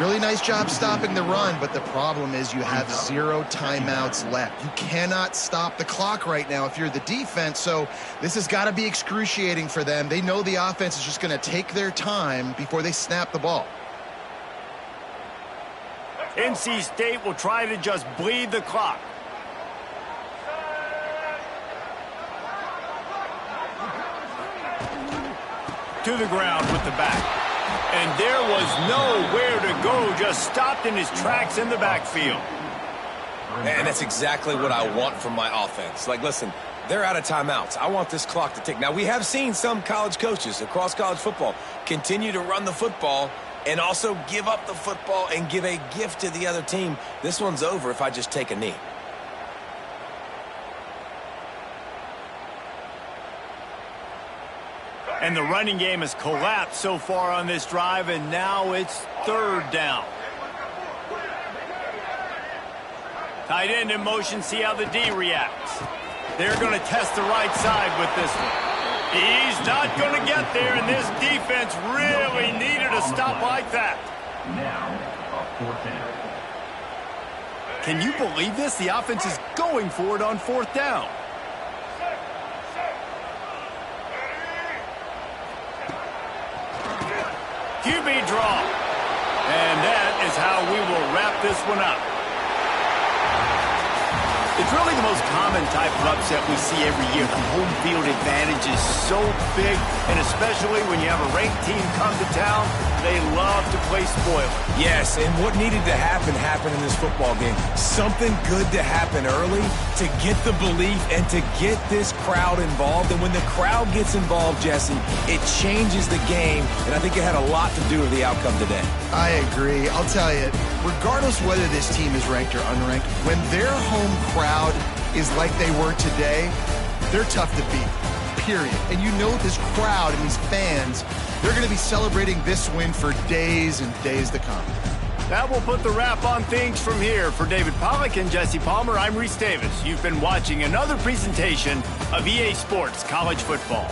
Really nice job stopping the run, but the problem is you have 0 timeouts left. You cannot stop the clock right now if you're the defense, so this has got to be excruciating for them. They know the offense is just going to take their time before they snap the ball. NC State will try to just bleed the clock. To the ground with the back. And there was nowhere to go, just stopped in his tracks in the backfield. And that's exactly what I want from my offense. Like, listen, they're out of timeouts. I want this clock to tick. Now, we have seen some college coaches across college football continue to run the football and also give up the football and give a gift to the other team. This one's over if I just take a knee. And the running game has collapsed so far on this drive, and now it's 3rd down. Tight end in motion, see how the D reacts. They're going to test the right side with this one. He's not going to get there, and this defense really needed a stop like that. Now, a 4th down. Can you believe this? The offense is going for it on 4th down. QB draw. And that is how we will wrap this one up. It's really the most common type of upset we see every year. The home field advantage is so big, and especially when you have a ranked team come to town, they love to play spoiler. Yes, and what needed to happen happened in this football game. Something good to happen early to get the belief and to get this crowd involved. And when the crowd gets involved, Jesse, it changes the game, and I think it had a lot to do with the outcome today. I agree. I'll tell you, regardless whether this team is ranked or unranked, when their home crowd is like they were today, they're tough to beat, period. And you know this crowd and these fans, they're going to be celebrating this win for days and days to come. That will put the wrap on things from here. For David Pollack and Jesse Palmer, I'm Reese Davis. You've been watching another presentation of EA Sports College Football.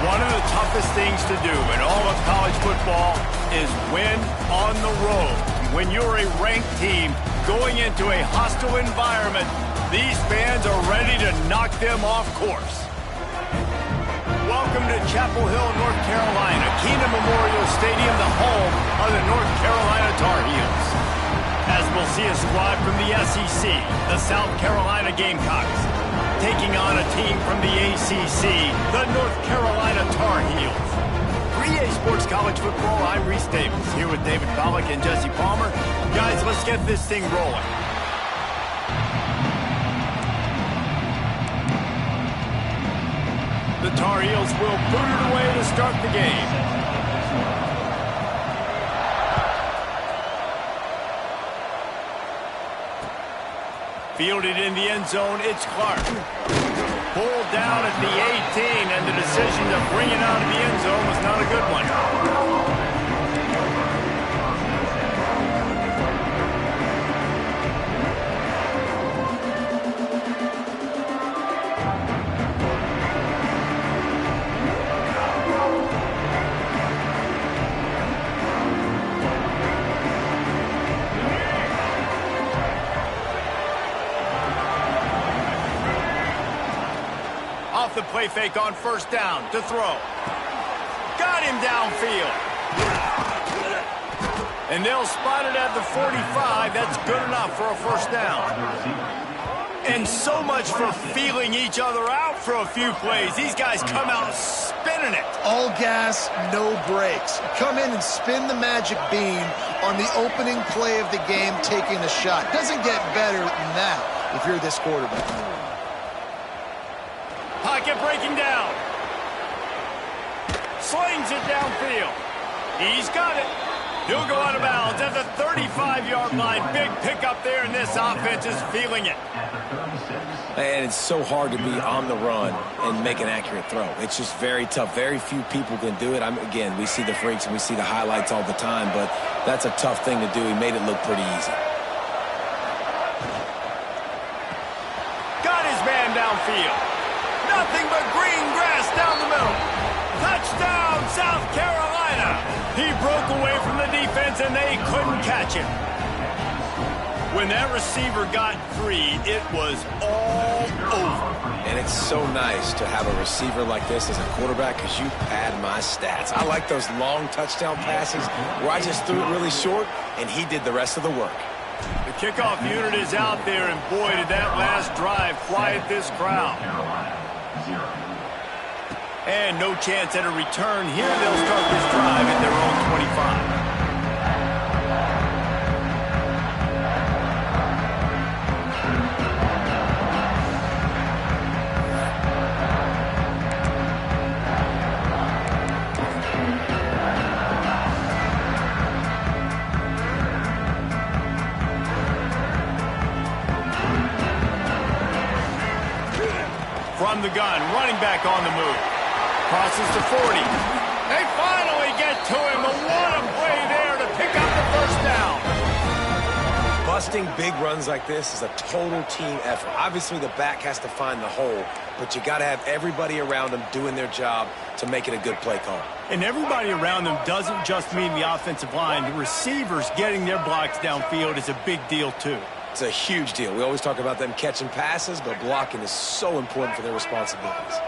One of the toughest things to do in all of college football is win on the road. When you're a ranked team going into a hostile environment, these fans are ready to knock them off course. Welcome to Chapel Hill, North Carolina, Keenan Memorial Stadium, the home of the North Carolina Tar Heels. As we'll see a squad from the SEC, the South Carolina Gamecocks, taking on a team from the ACC, the North Carolina Tar Heels. For EA Sports College Football, I'm Reese Davis, here with David Pollack and Jesse Palmer. Guys, let's get this thing rolling. The Tar Heels will boot it away to start the game. Fielded in the end zone, it's Clark. Pulled down at the 18, and the decision to bring it out of the end zone was not a good one. Off the play fake on first down to throw. Got him downfield. And they'll spot it at the 45. That's good enough for a first down. And so much for feeling each other out for a few plays. These guys come out spinning it. All gas, no brakes. Come in and spin the magic bean on the opening play of the game, taking a shot. Doesn't get better than that if you're this quarterback. Pocket breaking down. Slings it downfield. He's got it. He'll go out of bounds at the 35-yard line. Big pickup there, and this offense is feeling it. And it's so hard to be on the run and make an accurate throw. It's just very tough. Very few people can do it. Again, we see the freaks and we see the highlights all the time, but that's a tough thing to do. He made it look pretty easy. Got his man downfield. Nothing but green grass down the middle. Touchdown, South Carolina. He broke away from the defense, and they couldn't catch him. When that receiver got free, it was all over. And it's so nice to have a receiver like this as a quarterback because you pad my stats. I like those long touchdown passes where I just threw it really short, and he did the rest of the work. The kickoff unit is out there, and boy, did that last drive quiet this crowd. And no chance at a return here. They'll start this drive at their own 25. From the gun, running back on the move. Crosses to 40. They finally get to him, but what a play there to pick up the first down. Busting big runs like this is a total team effort. Obviously, the back has to find the hole, but you got to have everybody around them doing their job to make it a good play call. And everybody around them doesn't just mean the offensive line. The receivers getting their blocks downfield is a big deal, too. It's a huge deal. We always talk about them catching passes, but blocking is so important for their responsibilities.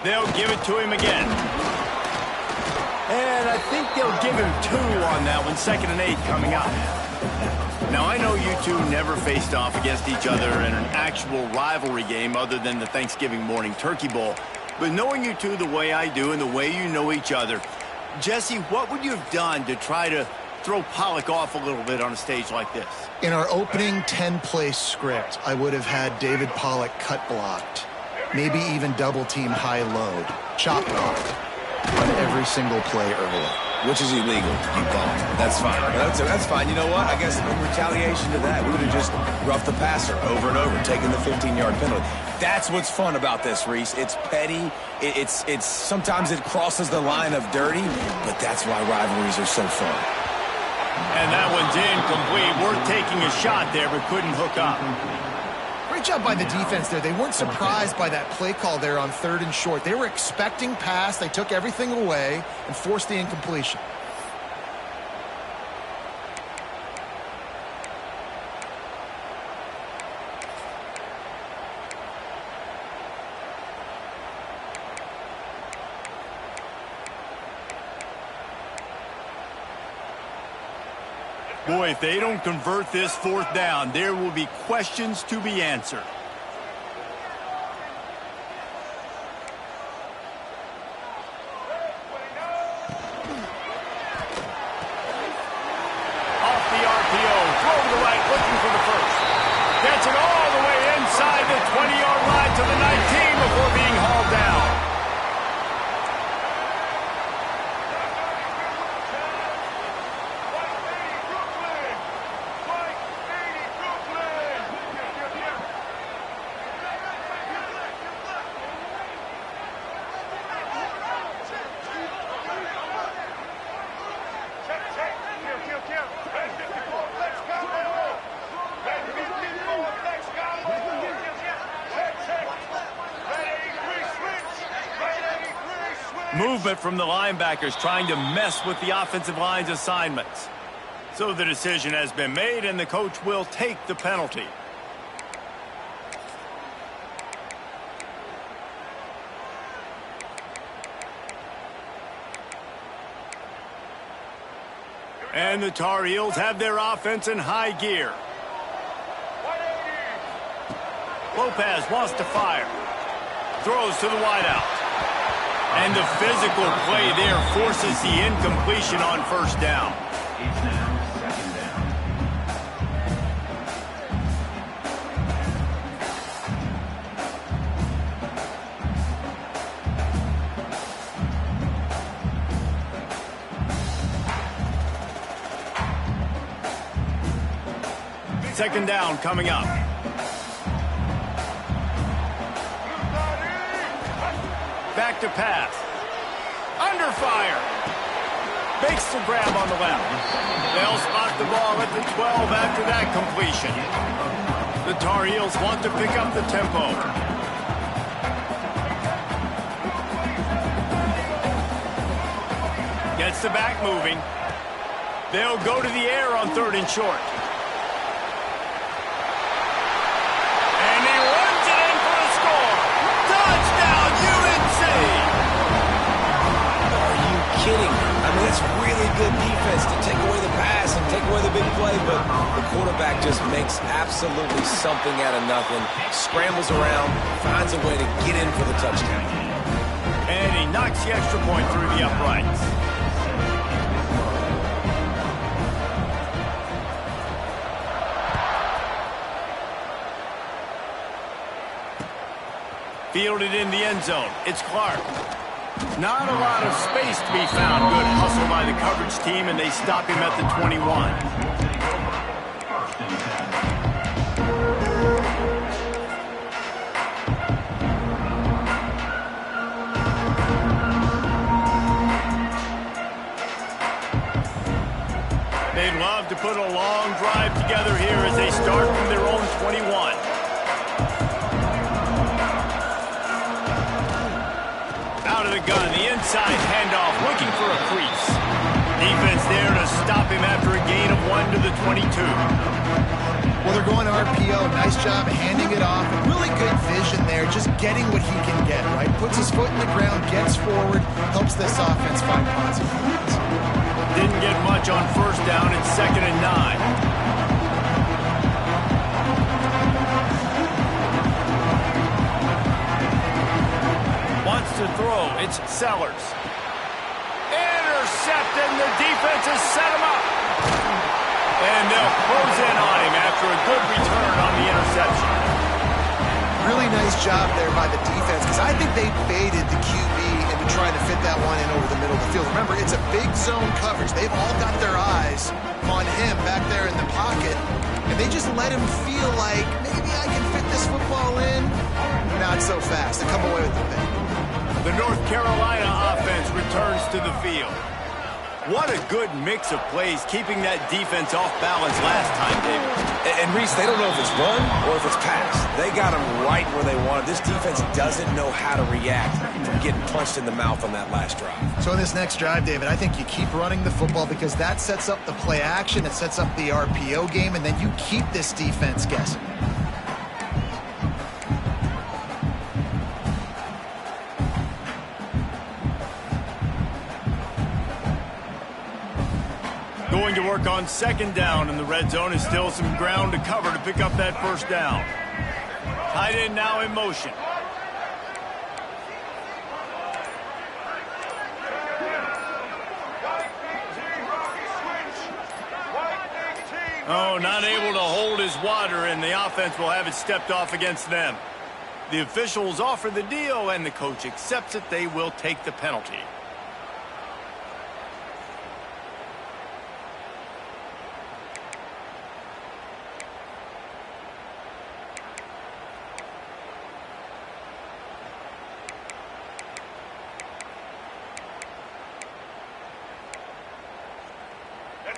They'll give it to him again. And I think they'll give him 2 on that one. 2nd and 8 coming up. Now, I know you two never faced off against each other in an actual rivalry game other than the Thanksgiving morning Turkey Bowl. But knowing you two the way I do and the way you know each other, Jesse, what would you have done to try to throw Pollack off a little bit on a stage like this? In our opening 10-play script, I would have had David Pollack cut blocked. Maybe even double-team high-load. Chop blocked on every single play early. Which is illegal, you bum. That's fine. That's fine. You know what? I guess in retaliation to that, we would have just roughed the passer over and over, taking the 15-yard penalty. That's what's fun about this, Reese. It's petty. It's sometimes it crosses the line of dirty, but that's why rivalries are so fun. And that one's incomplete. We're taking a shot there, but couldn't hook up. Great job by the defense there. They weren't surprised by that play call there on 3rd and short. They were expecting pass. They took everything away and forced the incompletion. Boy, if they don't convert this 4th down, there will be questions to be answered. Off the RPO, throw to the right, looking for the first. Gets it all the way inside the 20-yard line to the 19 before being hauled down. Movement from the linebackers trying to mess with the offensive line's assignments. So the decision has been made, and the coach will take the penalty. And the Tar Heels have their offense in high gear. Lopez wants to fire. Throws to the wideout. And the physical play there forces the incompletion on 1st down. It's now 2nd down. Second down coming up. Back to pass. Under fire. Makes the grab on the left. They'll spot the ball at the 12 after that completion. The Tar Heels want to pick up the tempo. Gets the back moving. They'll go to the air on 3rd and short. Kidding. I mean, that's really good defense to take away the pass and take away the big play, but the quarterback just makes absolutely something out of nothing, scrambles around, finds a way to get in for the touchdown. And he knocks the extra point through the uprights. Fielded in the end zone. It's Clark. Not a lot of space to be found. Good hustle by the coverage team, and they stop him at the 21. They'd love to put a long drive together here as they start from their own 21. Out of the gun, the inside handoff, looking for a crease. Defense there to stop him after a gain of 1 to the 22. Well, they're going RPO. Nice job handing it off. Really good vision there, just getting what he can get, right? Puts his foot in the ground, gets forward, helps this offense find positive points. Didn't get much on 1st down. It's 2nd and 9. To throw, it's Sellers. Intercepted, and the defense has set him up. And they'll close in on him after a good return on the interception. Really nice job there by the defense, because I think they baited the QB into trying to fit that one in over the middle of the field. Remember, it's a big zone coverage. They've all got their eyes on him back there in the pocket, and they just let him feel like, maybe I can fit this football in. Not so fast. They come away with the pick. The North Carolina offense returns to the field. What a good mix of plays, keeping that defense off balance last time, David. And Reese, they don't know if it's run or if it's pass. They got them right where they wanted. This defense doesn't know how to react from getting punched in the mouth on that last drive. So in this next drive, David, I think you keep running the football because that sets up the play action, it sets up the RPO game, and then you keep this defense guessing. Going to work on second down, and the red zone is still some ground to cover to pick up that first down. Tight end now in motion. Oh, not able to hold his water, and the offense will have it stepped off against them. The officials offer the deal, and the coach accepts it. They will take the penalty.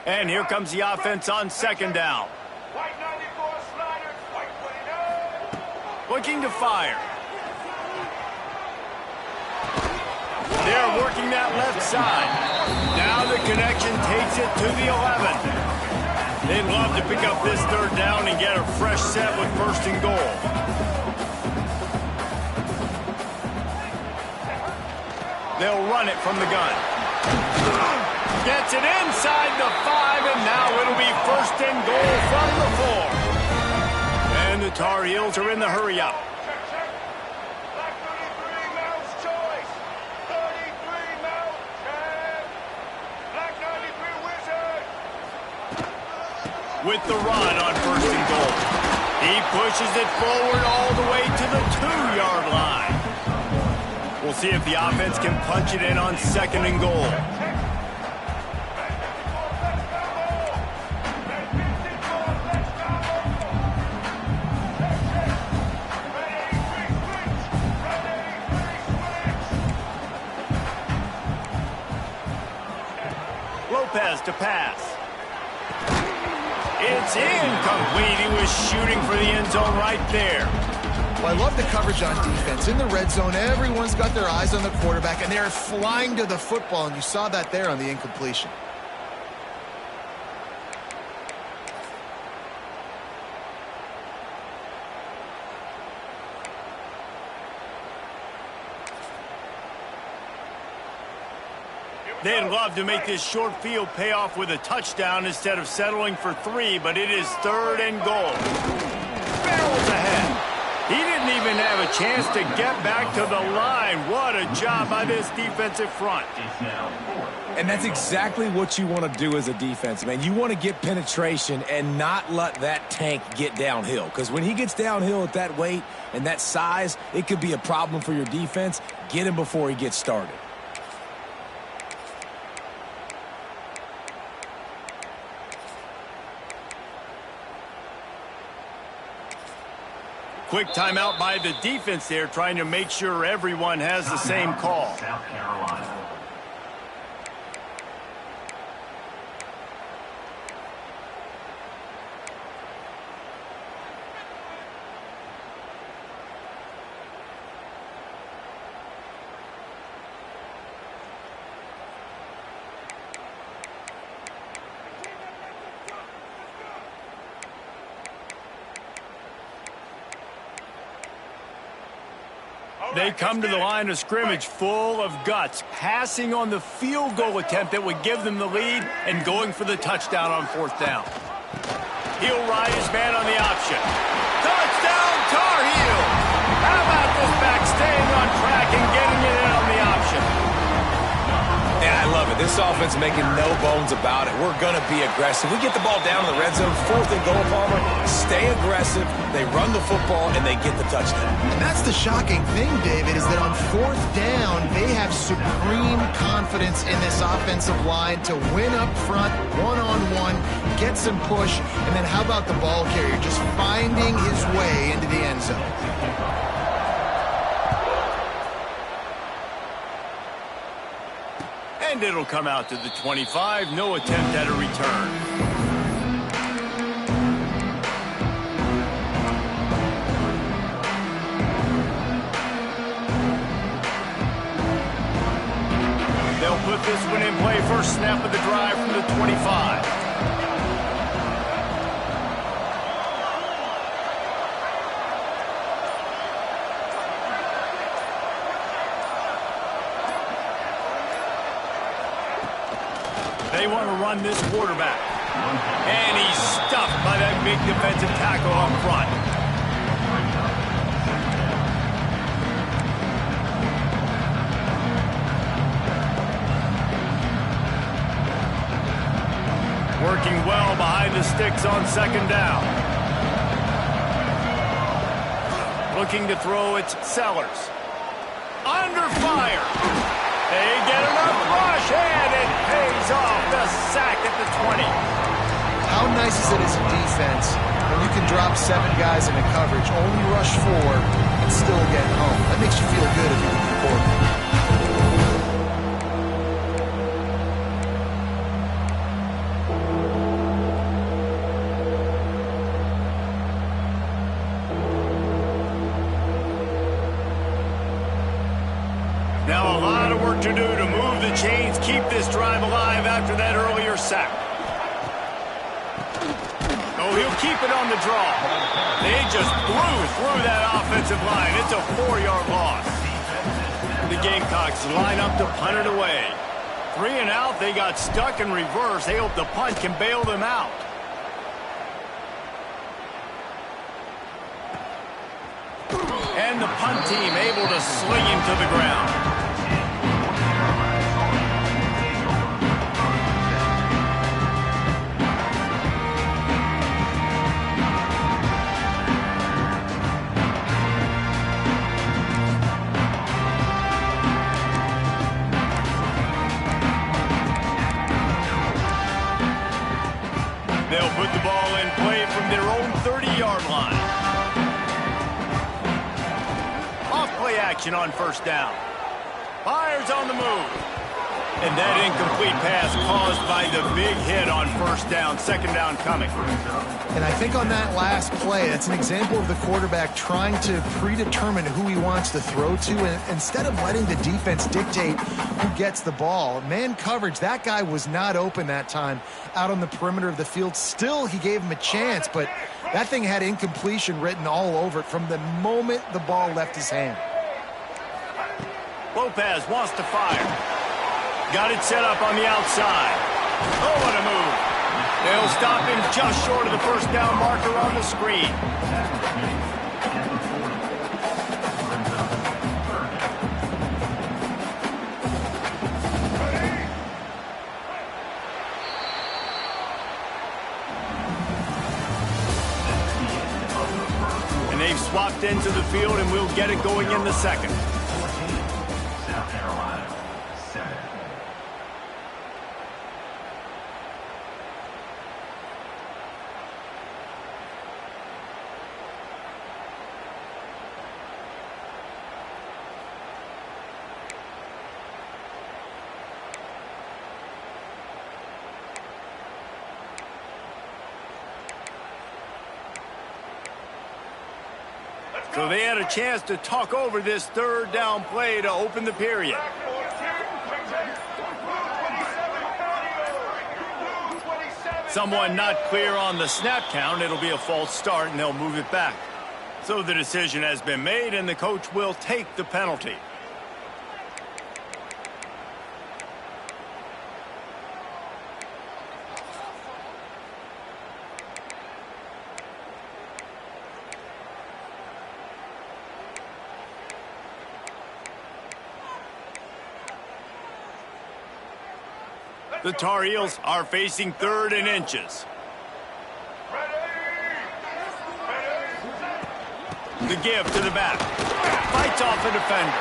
And here comes the offense on second down. Looking to fire. They're working that left side. Now the connection takes it to the 11. They'd love to pick up this third down and get a fresh set with first and goal. They'll run it from the gun. Gets it inside the 5, and now it'll be first and goal from the 4. And the Tar Heels are in the hurry-up. With the run on first and goal. He pushes it forward all the way to the 2-yard line. We'll see if the offense can punch it in on second and goal. To pass. It's incomplete. He was shooting for the end zone right there. Well, I love the coverage on defense. In the red zone, everyone's got their eyes on the quarterback, and they're flying to the football, and you saw that there on the incompletion. They'd love to make this short field pay off with a touchdown instead of settling for 3, but it is third and goal. Barrels ahead. He didn't even have a chance to get back to the line. What a job by this defensive front. And that's exactly what you want to do as a defense, man. You want to get penetration and not let that tank get downhill. Because when he gets downhill at that weight and that size, it could be a problem for your defense. Get him before he gets started. Quick timeout by the defense there, trying to make sure everyone has the same call. South Carolina. They come to the line of scrimmage full of guts, passing on the field goal attempt that would give them the lead and going for the touchdown on fourth down. He'll ride his man on the option. Touchdown, Tar Heel! How about this back staying on track and getting it in on the option? Yeah, I love it. This offense making no bones about it. We're going to be aggressive. We get the ball down in the red zone, fourth and goal, Palmer. Stay aggressive. They run the football, and they get the touchdown. And that's the shocking thing, David, is that on fourth down, they have supreme confidence in this offensive line to win up front, one-on-one, get some push, and then how about the ball carrier just finding his way into the end zone? And And it'll come out to the 25. No attempt at a return. They'll put this one in play. First snap of the drive from the 25. They want to run this quarterback. And he's stuffed by that big defensive tackle up front. Working well behind the sticks on second down. Looking to throw, it's Sellers. Under fire. They get enough rush, and it pays off. The sack at the 20. How nice is it as a defense when you can drop 7 guys in a coverage, only rush 4, and still get home? That makes you feel good if you're the quarterback. Now a lot of work to do to move the chains, keep this drive alive after that earlier sack. Oh, he'll keep it on the draw. They just blew through that offensive line. It's a 4-yard loss. The Gamecocks line up to punt it away. 3 and out, they got stuck in reverse. They hope the punt can bail them out. And the punt team able to sling him to the ground. They'll put the ball in play from their own 30-yard line. Off-play action on first down. Fires on the move. And that incomplete pass caused by the big hit on first down. Second down coming. And I think on that last play, that's an example of the quarterback trying to predetermine who he wants to throw to, and instead of letting the defense dictate who gets the ball. Man coverage, that guy was not open that time out on the perimeter of the field. Still, he gave him a chance, but that thing had incompletion written all over it from the moment the ball left his hand. Lopez wants to fire. Got it set up on the outside. Oh, what a move. They'll stop him just short of the first down marker on the screen. And they've swapped into the field, and we'll get it going in the second. South Carolina, 7. So they had a chance to talk over this third down play to open the period. Someone not clear on the snap count. It'll be a false start, and they'll move it back. So the decision has been made, and the coach will take the penalty. The Tar Heels are facing 3rd and inches. The give to the back. Fights off a defender.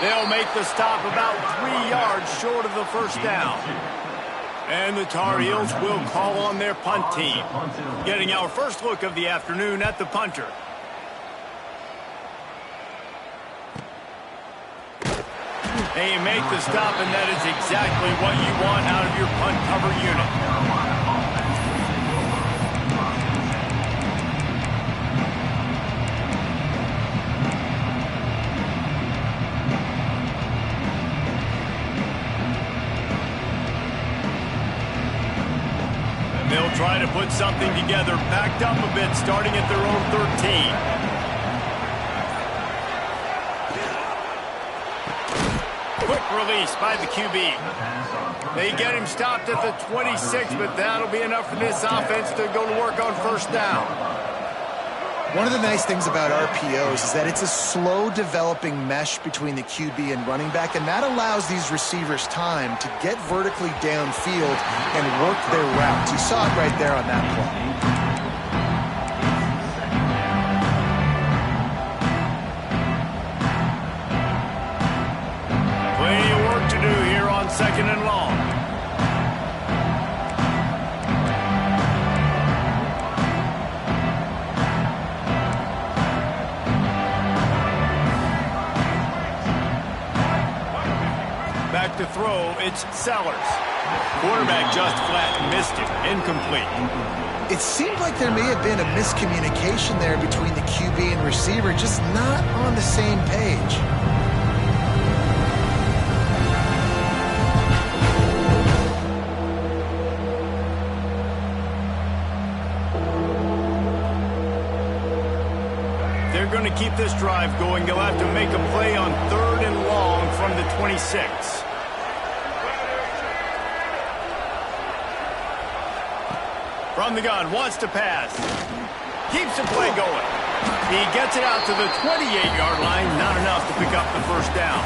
They'll make the stop about 3 yards short of the first down. And the Tar Heels will call on their punt team. Getting our first look of the afternoon at the punter. And you make the stop, and that is exactly what you want out of your punt cover unit. They'll try to put something together, backed up a bit, starting at their own 13. Quick release by the QB. They get him stopped at the 26, but that'll be enough for this offense to go to work on first down. One of the nice things about RPOs is that it's a slow developing mesh between the QB and running back, and that allows these receivers time to get vertically downfield and work their routes. You saw it right there on that play. Plenty of work to do here on second and long. Back to throw, it's Sellers. Quarterback just flat missed it, incomplete. It seemed like there may have been a miscommunication there between the QB and receiver, just not on the same page. They're going to keep this drive going. They'll have to make a play on third and long from the 26. From the gun, wants to pass. Keeps the play going. He gets it out to the 28-yard line. Not enough to pick up the first down.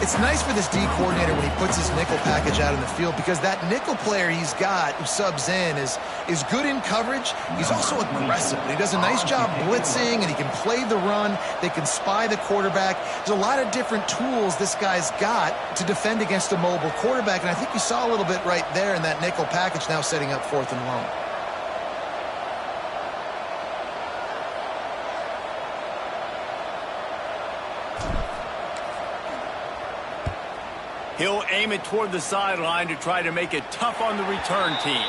It's nice for this D coordinator when he puts his nickel package out in the field, because that nickel player he's got who subs in is good in coverage. He's also aggressive. He does a nice job blitzing, and he can play the run. They can spy the quarterback. There's a lot of different tools this guy's got to defend against a mobile quarterback, and I think you saw a little bit right there in that nickel package, now setting up fourth and long. He'll aim it toward the sideline to try to make it tough on the return team.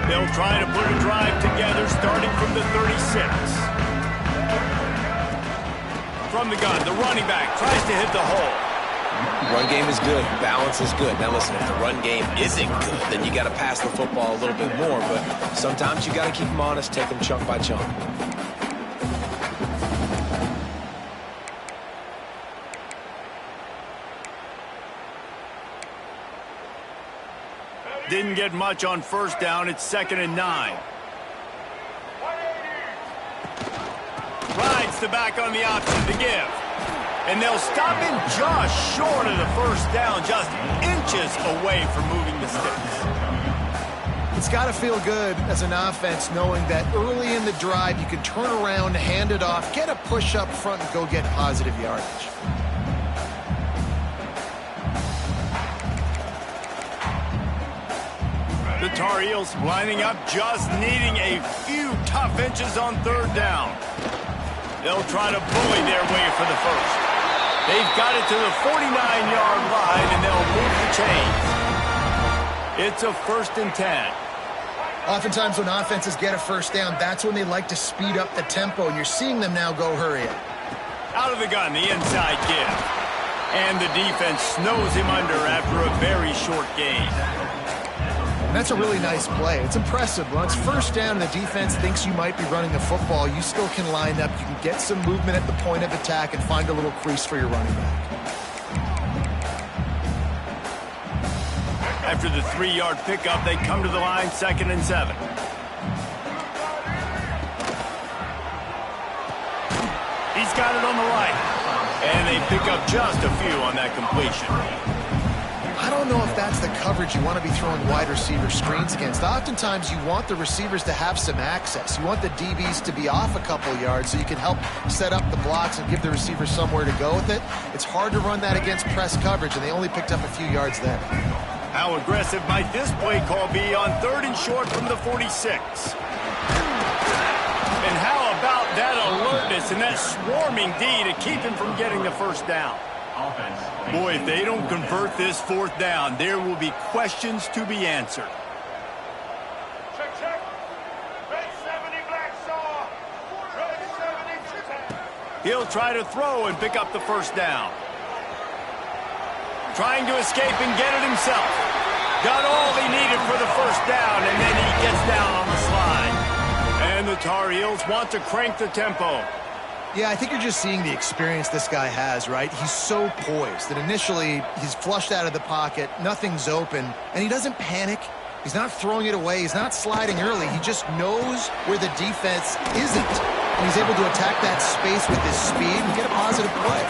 They'll try to put a drive together starting from the 36. From the gun, the running back tries to hit the hole. Run game is good. Balance is good. Now listen, if the run game isn't good, then you got to pass the football a little bit more. But sometimes you got to keep them honest, take them chunk by chunk. Didn't get much on first down. It's 2nd and 9. Rides the back on the option to give. And they'll stop him just short of the first down, just inches away from moving the sticks. It's got to feel good as an offense knowing that early in the drive you can turn around, hand it off, get a push up front, and go get positive yardage. The Tar Heels lining up, just needing a few tough inches on third down. They'll try to bully their way for the first. They've got it to the 49-yard line, and they'll move the chains. It's a 1st and 10. Oftentimes when offenses get a first down, that's when they like to speed up the tempo, and you're seeing them now go hurry up. Out of the gun, the inside give. And the defense snows him under after a very short gain. That's a really nice play. It's impressive. Once first down and the defense thinks you might be running the football, you still can line up. You can get some movement at the point of attack and find a little crease for your running back. After the 3-yard pickup, they come to the line, 2nd and 7. He's got it on the right. And they pick up just a few on that completion. I don't don't know if that's the coverage you want to be throwing wide receiver screens against. Oftentimes, you want the receivers to have some access. You want the DBs to be off a couple yards so you can help set up the blocks and give the receivers somewhere to go with it. It's hard to run that against press coverage, and they only picked up a few yards there. How aggressive might this play call be on 3rd and short from the 46? And how about that alertness and that swarming D to keep him from getting the first down? Boy, if they don't convert this 4th down, there will be questions to be answered. Check. Red 70 black saw. Red 70. He'll try to throw and pick up the first down. Trying to escape and get it himself. Got all he needed for the first down, and then he gets down on the slide. And the Tar Heels want to crank the tempo. Yeah, I think you're just seeing the experience this guy has, right? He's so poised that initially he's flushed out of the pocket, nothing's open, and he doesn't panic. He's not throwing it away. He's not sliding early. He just knows where the defense isn't. And he's able to attack that space with his speed and get a positive play.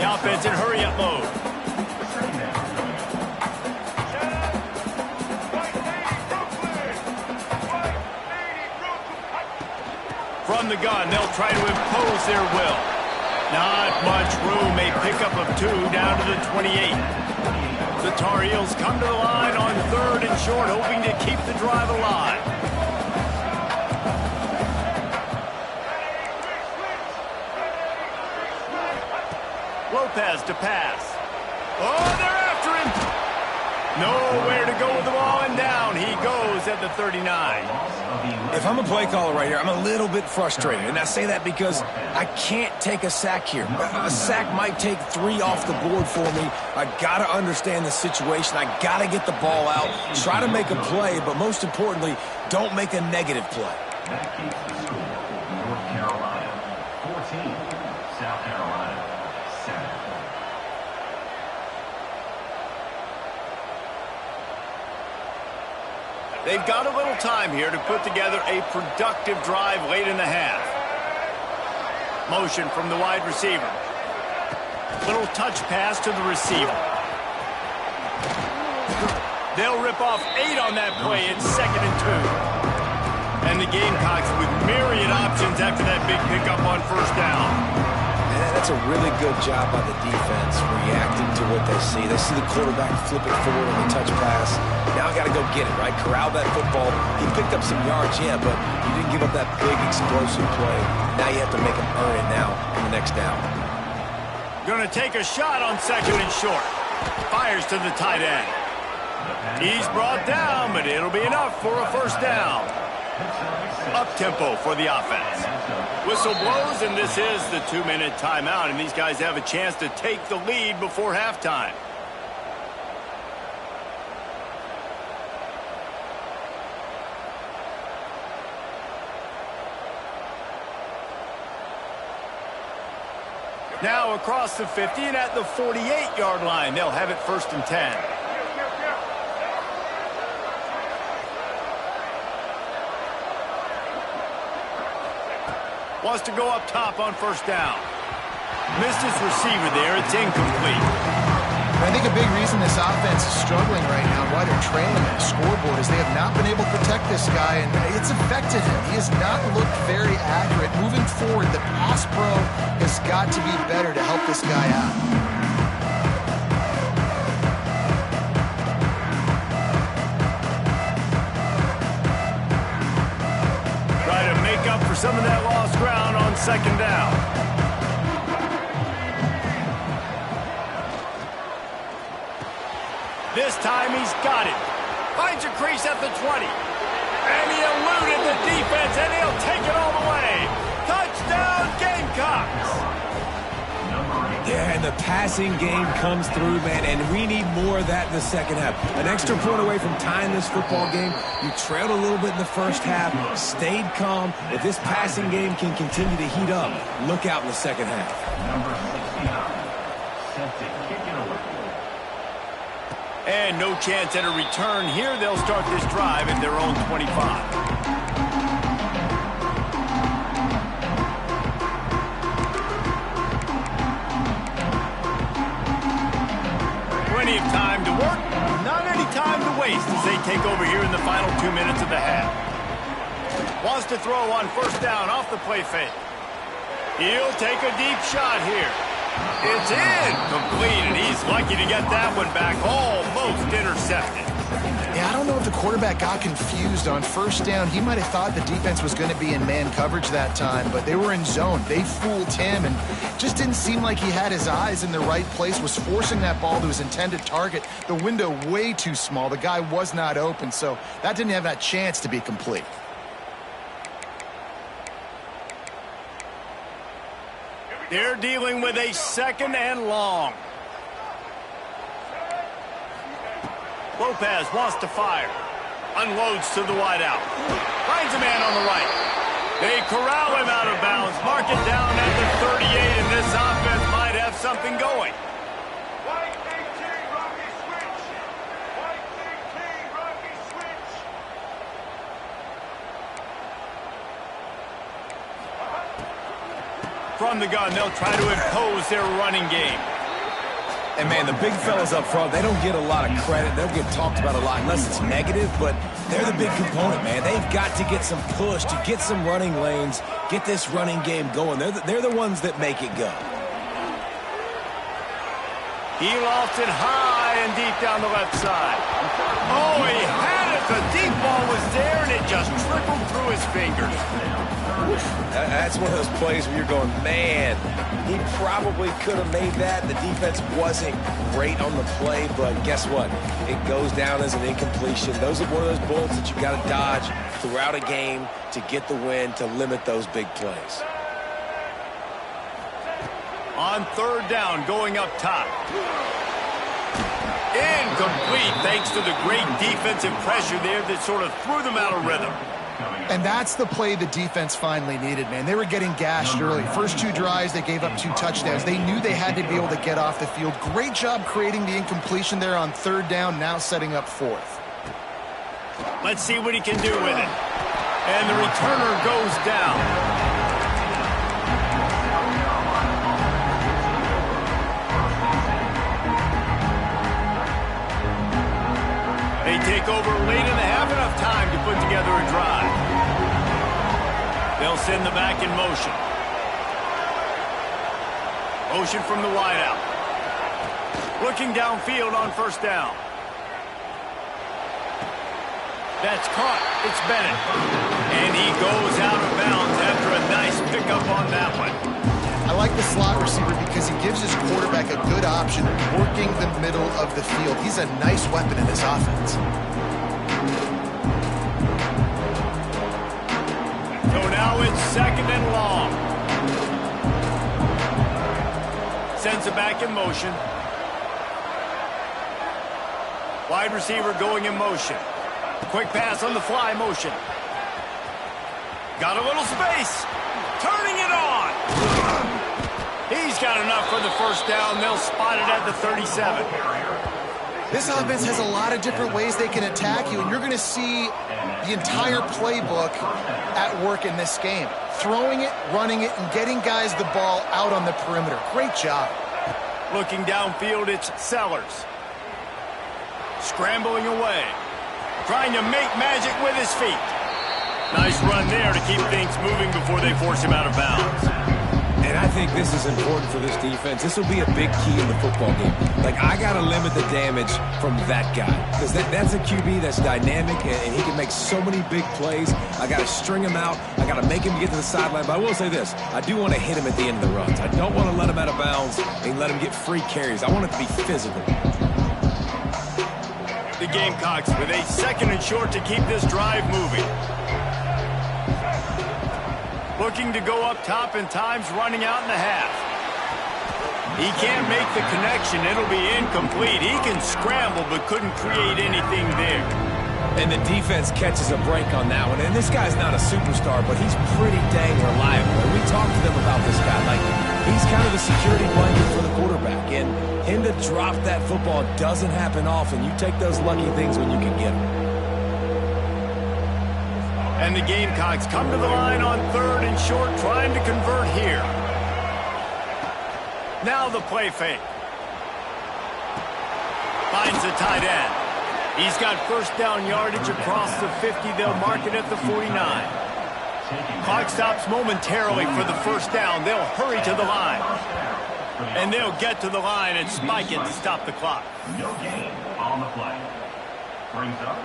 The offense in hurry-up mode. From the gun, they'll try to impose their will. Not much room, a pickup of 2 down to the 28. The Tar Heels come to the line on 3rd and short, hoping to keep the drive alive. Lopez to pass. Oh, they're after him! Nowhere to go with the ball, and down he goes at the 39. If I'm a play caller right here, I'm a little bit frustrated. And I say that because I can't take a sack here. A sack might take 3 off the board for me. I got to understand the situation. I got to get the ball out, try to make a play, but most importantly, don't make a negative play. That keeps the score. North Carolina 14, South Carolina 7. They've got a little time here to put together a productive drive late in the half. Motion from the wide receiver. Little touch pass to the receiver. They'll rip off 8 on that play. It's 2nd and 2. And the Gamecocks with myriad options after that big pickup on 1st down. And that's a really good job by the defense reacting to what they see. They see the quarterback flip it forward on the touch pass. Now I got to go get it, right? Corral that football. He picked up some yards, yeah, but you didn't give up that big explosive play. Now you have to make him earn it now on the next down. Going to take a shot on 2nd and short. Fires to the tight end. He's brought down, but it'll be enough for a 1st down. Up-tempo for the offense. Whistle blows, and this is the 2-minute timeout, and these guys have a chance to take the lead before halftime. Now across the 50 and at the 48-yard line, they'll have it 1st and 10. Wants to go up top on 1st down. Missed his receiver there. It's incomplete. I think a big reason this offense is struggling right now, why they're trailing that scoreboard, is they have not been able to protect this guy, and it's affected him. He has not looked very accurate. Moving forward, the pass pro has got to be better to help this guy out. Try to make up for some of that lost ground on 2nd down. This time he's got it. Finds a crease at the 20. And he eluded the defense, and he'll take it all the way. Touchdown, Gamecocks! Yeah, and the passing game comes through, man, and we need more of that in the 2nd half. An extra point away from tying this football game. You trailed a little bit in the 1st half, stayed calm. If this passing game can continue to heat up, look out in the 2nd half. Number 69, set to kick it away. And no chance at a return here. They'll start this drive at their own 25. Plenty of time to work. the half. Wants to throw on first down off the play fake. He'll take a deep shot here. It's incomplete, and he's lucky to get that one back, almost intercepted. Yeah, I don't know if the quarterback got confused on first down. He might have thought the defense was going to be in man coverage that time, but they were in zone. They fooled him, and just didn't seem like he had his eyes in the right place, was forcing that ball to his intended target. The window way too small. The guy was not open, so that didn't have that chance to be complete. They're dealing with a second and long. Lopez wants to fire. Unloads to the wideout. Finds a man on the right. They corral him out of bounds. Mark it down at the 38, and this offense might have something going. White 18, Rocky switch. White 18, Rocky switch. From the gun, they'll try to impose their running game. And, man, the big fellas up front, they don't get a lot of credit. They'll get talked about a lot unless it's negative, but they're the big component, man. They've got to get some push, to get some running lanes, get this running game going. They're the ones that make it go. He lofts it high and deep down the left side. Oh, he had it. The deep ball was there, and it just trickled through his fingers. That's one of those plays where you're going, man, he probably could have made that. The defense wasn't great on the play, but guess what? It goes down as an incompletion. Those are one of those bullets that you got to dodge throughout a game to get the win, to limit those big plays. On third down, going up top. Incomplete, thanks to the great defensive pressure there that sort of threw them out of rhythm. And that's the play the defense finally needed, man. They were getting gashed early. First two drives, they gave up 2 touchdowns. They knew they had to be able to get off the field. Great job creating the incompletion there on third down, now setting up fourth. Let's see what he can do with it. And the returner goes down. They take over late in the half, enough time to put together a drive. They'll send the back in motion. Motion from the wideout. Looking downfield on first down. That's caught. It's Bennett. And he goes out of bounds after a nice pickup on that one. I like the slot receiver because he gives his quarterback a good option working the middle of the field. He's a nice weapon in this offense. So now it's second and long. Sends it back in motion. Wide receiver going in motion. Quick pass on the fly motion. Got a little space. Turning it on. He's got enough for the first down. They'll spot it at the 37. This offense has a lot of different ways they can attack you, and you're going to see the entire playbook at work in this game. Throwing it, running it, and getting guys the ball out on the perimeter. Great job. Looking downfield, it's Sellers. Scrambling away. Trying to make magic with his feet. Nice run there to keep things moving before they force him out of bounds. And I think this is important for this defense. This will be a big key in the football game. Like, I got to limit the damage from that guy. Because that's a QB that's dynamic, and he can make so many big plays. I got to string him out. I got to make him get to the sideline. But I will say this. I do want to hit him at the end of the runs. I don't want to let him out of bounds and let him get free carries. I want it to be physical. The Gamecocks with a second and short to keep this drive moving. Looking to go up top and time's running out in the half. He can't make the connection. It'll be incomplete. He can scramble but couldn't create anything there. And the defense catches a break on that one. And this guy's not a superstar, but he's pretty dang reliable. And we talked to them about this guy. Like, he's kind of the security blanket for the quarterback. And him to drop that football doesn't happen often. You take those lucky things when you can get them. And the Gamecocks come to the line on third and short, trying to convert here. Now the play fake. Finds the tight end. He's got first down yardage across the 50. They'll mark it at the 49. Clock stops momentarily for the first down. They'll hurry to the line. And they'll get to the line and spike it to stop the clock. No gain on the play. Brings up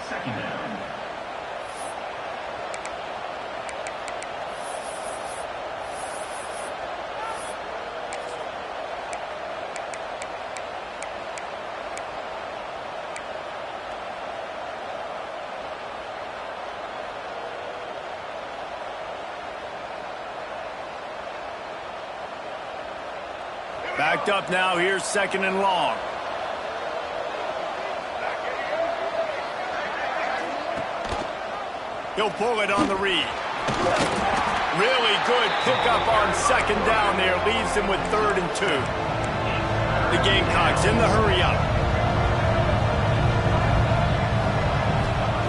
second down. Backed up now, here's second and long. He'll pull it on the read. Really good pickup on second down there. Leaves him with 3rd and 2. The Gamecocks in the hurry up.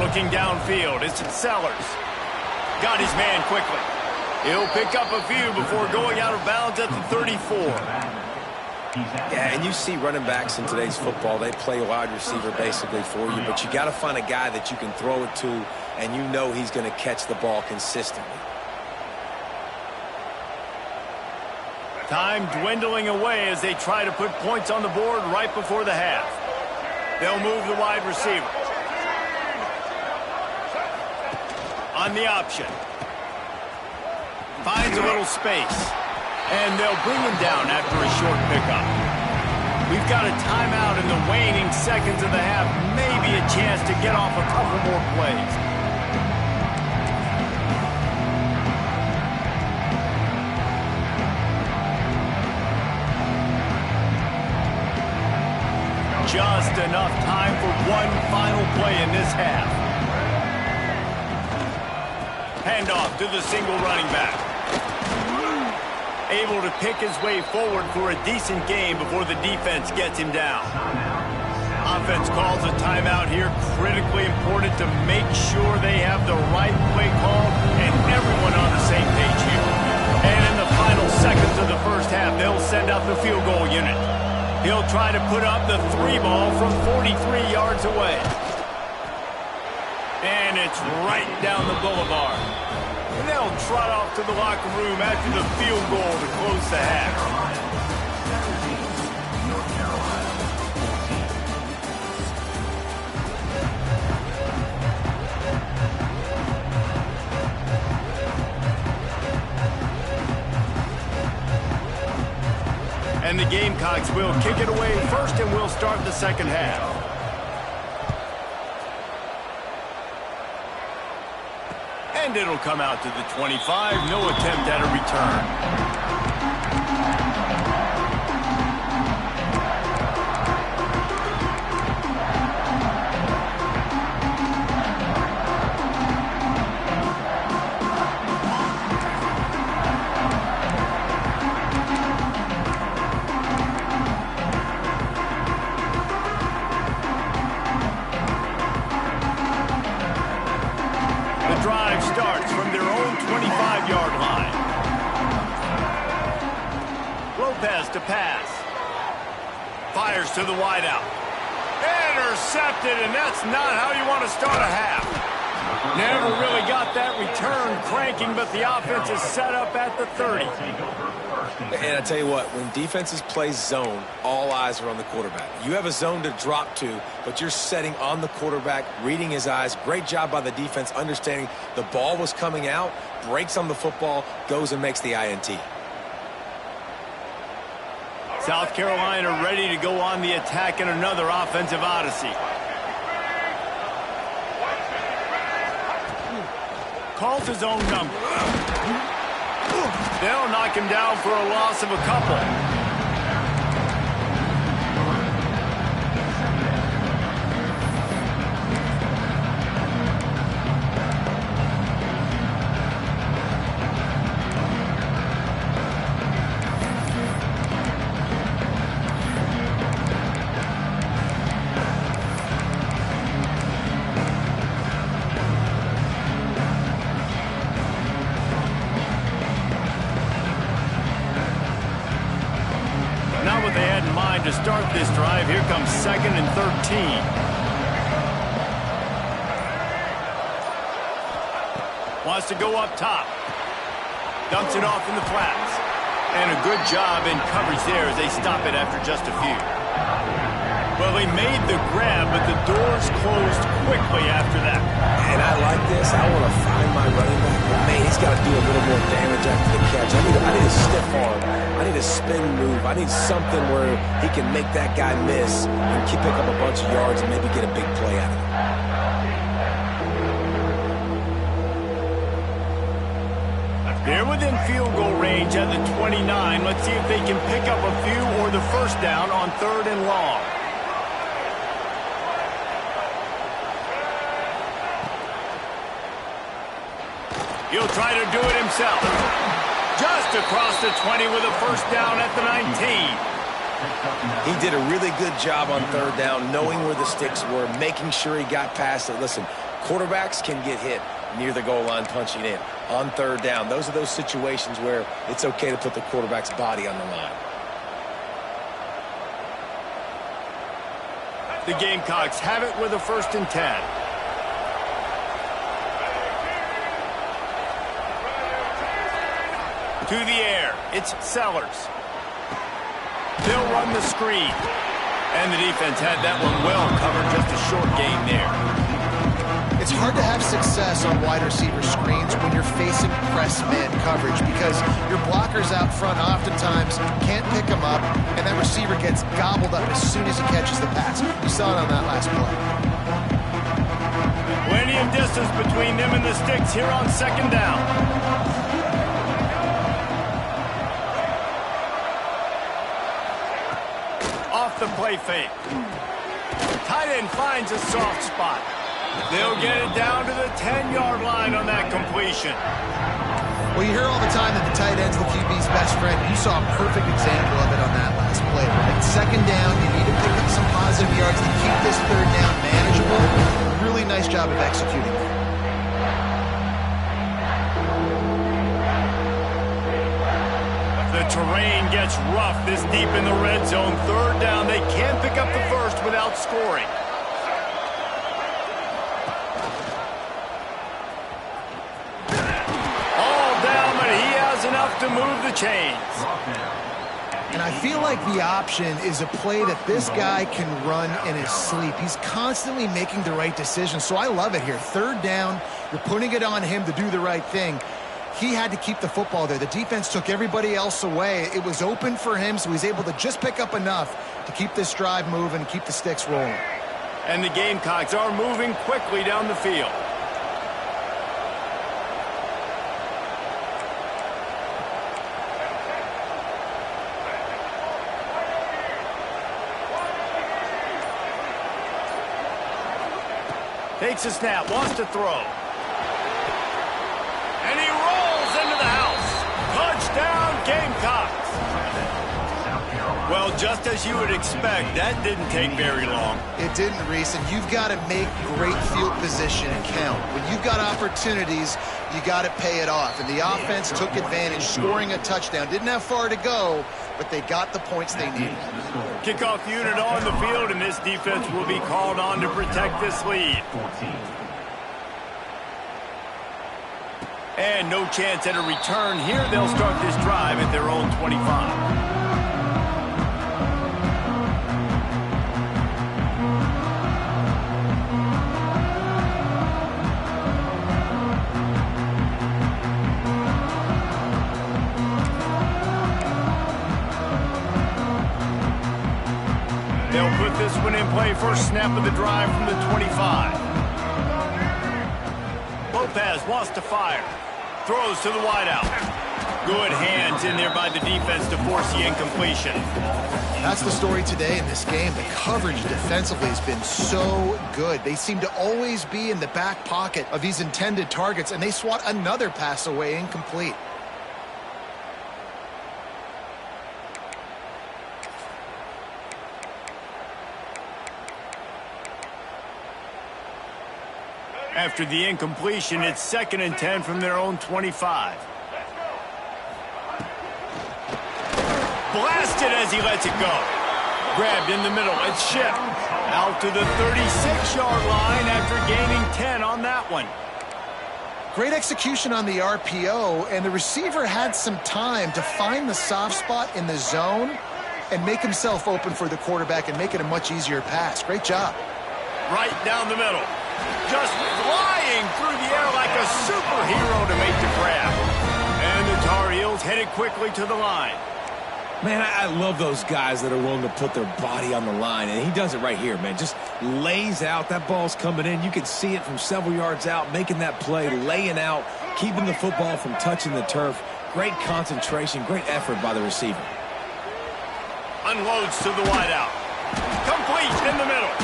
Looking downfield, it's Sellers. Got his man quickly. He'll pick up a few before going out of bounds at the 34. Yeah, and you see running backs in today's football, they play wide receiver basically for you, but you got to find a guy that you can throw it to, and you know he's going to catch the ball consistently. Time dwindling away as they try to put points on the board right before the half. They'll move the wide receiver. On the option. Finds a little space. And they'll bring him down after a short pickup. We've got a timeout in the waning seconds of the half. Maybe a chance to get off a couple more plays. Just enough time for one final play in this half. Handoff to the single running back. Able to pick his way forward for a decent game before the defense gets him down. Offense calls a timeout here. Critically important to make sure they have the right play call and everyone on the same page here. And in the final seconds of the first half, they'll send out the field goal unit. He'll try to put up the 3 ball from 43 yards away. And it's right down the boulevard. And they'll trot off to the locker room after the field goal to close the half. And the Gamecocks will kick it away first, and we'll start the second half. And it'll come out to the 25. No attempt at a return. Starts from their own 25-yard line. Lopez to pass. Fires to the wideout. Intercepted, and that's not how you want to start a half. Never really got that return cranking, but the offense is set up at the 30. And I tell you what, when defenses play zone, all eyes are on the quarterback. You have a zone to drop to, but you're setting on the quarterback, reading his eyes. Great job by the defense, understanding the ball was coming out, breaks on the football, goes and makes the INT. South Carolina ready to go on the attack in another offensive odyssey. Calls his own number. They'll knock him down for a loss of a couple. To start this drive, here comes 2nd and 13. Wants to go up top. Dumps it off in the flats. And a good job in coverage there as they stop it after just a few. Well, he made the grab, but the doors closed quickly after that. And I like this. I want to find my running back. But man, he's got to do a little more damage after the catch. I need a stiff arm. I need a spin move. I need something where he can make that guy miss and pick up a bunch of yards and maybe get a big play out of it. They're within field goal range at the 29. Let's see if they can pick up a few or the first down on 3rd and long. He'll try to do it himself. Just across the 20 with a first down at the 19. He did a really good job on 3rd down, knowing where the sticks were, making sure he got past it. Listen, quarterbacks can get hit near the goal line punching in. On 3rd down, those are those situations where it's okay to put the quarterback's body on the line. The Gamecocks have it with a 1st and 10. To the air, it's Sellers. They'll run the screen. And the defense had that one well covered, just a short gain there. It's hard to have success on wide receiver screens when you're facing press man coverage because your blockers out front oftentimes can't pick them up, and that receiver gets gobbled up as soon as he catches the pass. You saw it on that last play. Plenty of distance between them and the sticks here on 2nd down. Off the play fake. Tight end finds a soft spot. They'll get it down to the 10-yard line on that completion. Well, you hear all the time that the tight end's the QB's best friend. You saw a perfect example of it on that last play, right? 2nd down, you need to pick up some positive yards to keep this 3rd down manageable. Really nice job of executing that. The terrain gets rough this deep in the red zone. 3rd down, they can't pick up the first without scoring. Enough to move the chains. And I feel like the option is a play that this guy can run in his sleep. He's constantly making the right decision, so I love it here. 3rd down, you're putting it on him to do the right thing. He had to keep the football there. The defense took everybody else away. It was open for him, so he's able to just pick up enough to keep this drive moving, keep the sticks rolling. And the Gamecocks are moving quickly down the field. Takes a snap, wants to throw. And he rolls into the house. Touchdown, Gamecocks. Well, just as you would expect, that didn't take very long. It didn't, Reese, and you've got to make great field position count. When you've got opportunities, you got to pay it off. And the offense took advantage, scoring a touchdown. Didn't have far to go, but they got the points they needed. Kickoff unit on the field, and this defense will be called on to protect this lead. And no chance at a return here. They'll start this drive at their own 25. They'll put this one in play. First snap of the drive from the 25. Lopez wants to fire. Throws to the wideout. Good hands in there by the defense to force the incompletion. That's the story today in this game. The coverage defensively has been so good. They seem to always be in the back pocket of these intended targets, and they swat another pass away incomplete. After the incompletion, it's 2nd and 10 from their own 25. Blasted as he lets it go. Grabbed in the middle. It's shipped out to the 36-yard line after gaining 10 on that one. Great execution on the RPO, and the receiver had some time to find the soft spot in the zone and make himself open for the quarterback and make it a much easier pass. Great job. Right down the middle. Just flying through the air like a superhero to make the grab. And the Tar Heels headed quickly to the line. Man, I love those guys that are willing to put their body on the line, and he does it right here, man. Just lays out. That ball's coming in. You can see it from several yards out, making that play, laying out, keeping the football from touching the turf. Great concentration, great effort by the receiver. Unloads to the wideout. Complete in the middle.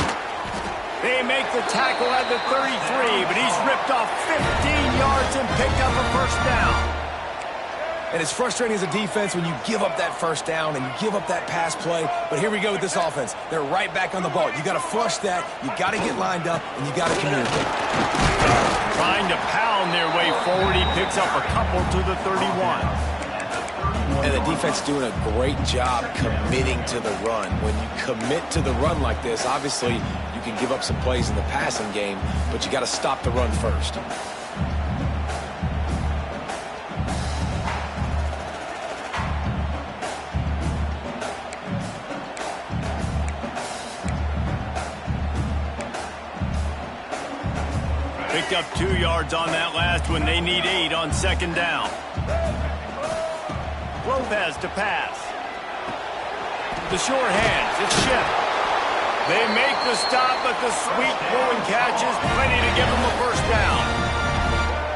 They make the tackle at the 33, but he's ripped off 15 yards and picked up a first down. And it's frustrating as a defense when you give up that first down and you give up that pass play. But here we go with this offense. They're right back on the ball. You got to flush that. You got to get lined up, and you got to communicate. Trying to pound their way forward. He picks up a couple to the 31. And the defense doing a great job committing to the run. When you commit to the run like this, obviously you can give up some plays in the passing game, but you got to stop the run first. Picked up 2 yards on that last one. They need 8 on second down. Lopez to pass. The short hands. It's Schiff. They make the stop, but the sweet throwing catch is plenty to give them a first down.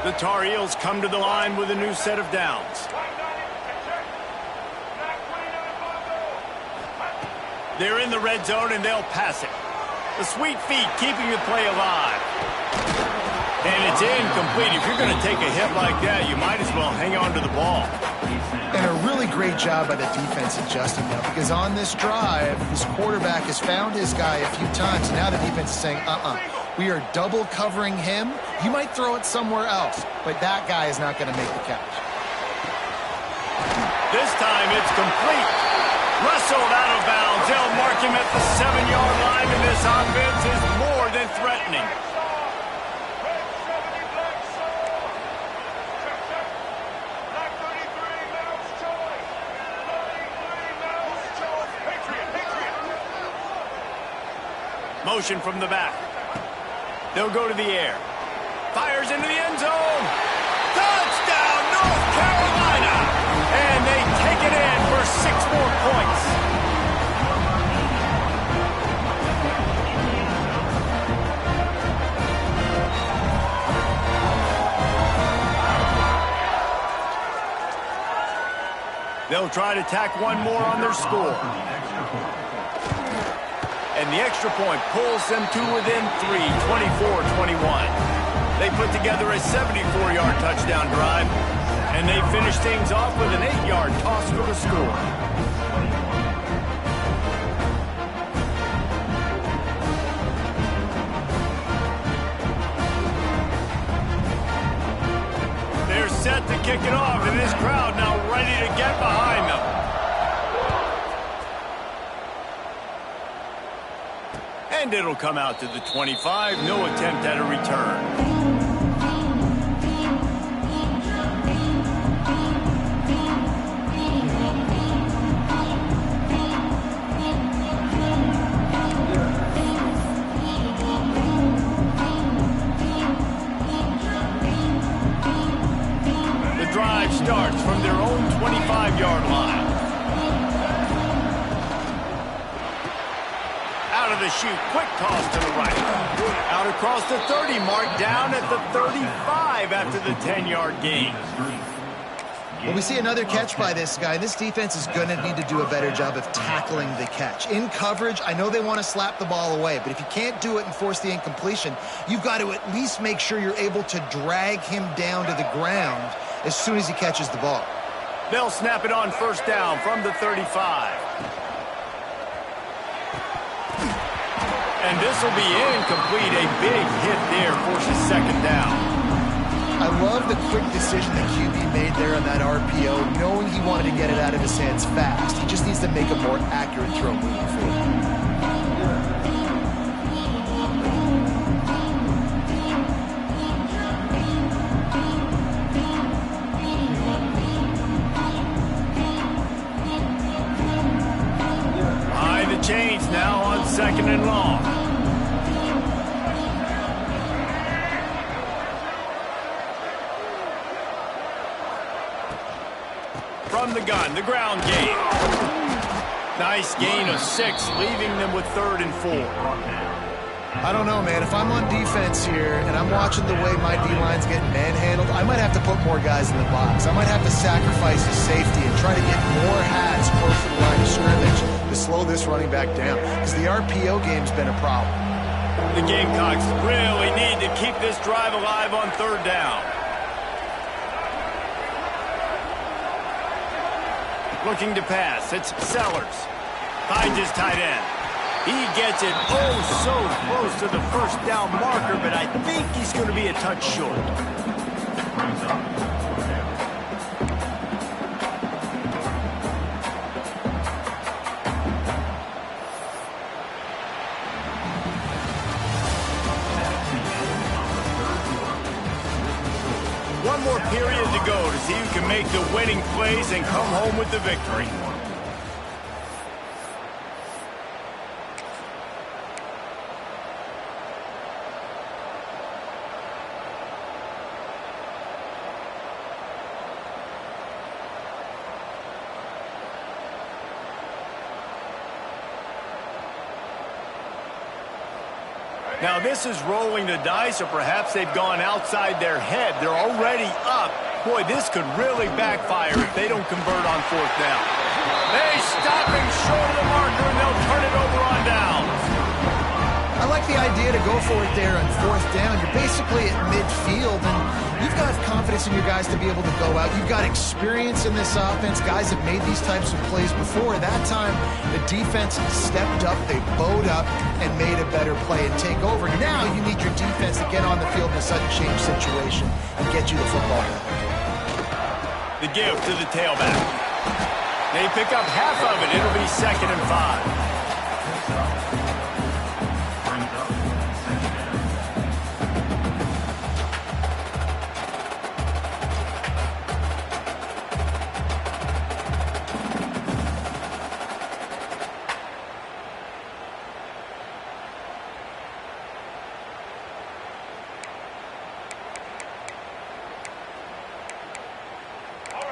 The Tar Heels come to the line with a new set of downs. They're in the red zone, and they'll pass it. The sweet feet keeping the play alive. And it's incomplete. If you're going to take a hit like that, you might as well hang on to the ball. And a really great job by the defense adjusting now, because on this drive, this quarterback has found his guy a few times, and now the defense is saying, we are double covering him. You might throw it somewhere else, but that guy is not going to make the catch. This time it's complete. Wrestled out of bounds. They'll mark him at the 7-yard line, and this offense is more than threatening. Motion from the back. They'll go to the air. Fires into the end zone. Touchdown, North Carolina! And they take it in for 6 more points. They'll try to tack one more on their score. And the extra point pulls them to within 3, 24-21. They put together a 74-yard touchdown drive, and they finish things off with an 8-yard toss for the score. They're set to kick it off, and this crowd now ready to get behind them. And it'll come out to the 25. No attempt at a return. The drive starts from their own 25-yard line. Out of the chute, quick toss to the right. Out across the 30 mark, down at the 35 after the 10-yard gain. Well, we see another catch by this guy. This defense is going to need to do a better job of tackling the catch. In coverage, I know they want to slap the ball away, but if you can't do it and force the incompletion, you've got to at least make sure you're able to drag him down to the ground as soon as he catches the ball. They'll snap it on first down from the 35. And this will be incomplete. A big hit there forces second down. I love the quick decision that QB made there on that RPO, knowing he wanted to get it out of his hands fast. He just needs to make a more accurate throw moving forward. now on 2nd and long. From the gun, the ground game. Nice gain of 6, leaving them with 3rd and 4. I don't know, man. If I'm on defense here and I'm watching the way my D-line's getting manhandled, I might have to put more guys in the box. I might have to sacrifice his safety and try to get more hats close to the line of scrimmage to slow this running back down, because the RPO game's been a problem. The Gamecocks really need to keep this drive alive on 3rd down. Looking to pass, it's Sellers. Finds his tight end. He gets it so close to the 1st down marker, but I think he's going to be a touch short. One more period to go to see who can make the winning plays and come home with the victory. Now this is rolling the dice, or perhaps they've gone outside their head. They're already up. Boy, this could really backfire if they don't convert on 4th down. They stop him short of the marker, and they'll turn it over on downs. I like the idea to go for it there on 4th down. You're basically at midfield, and you've got confidence in your guys to be able to go out. You've got experience in this offense. Guys have made these types of plays before. That time, the defense stepped up, they bowed up, and made a better play and take over. Now you need your defense to get on the field in a sudden change situation and get you the football. The give to the tailback. They pick up half of it. It'll be 2nd and 5.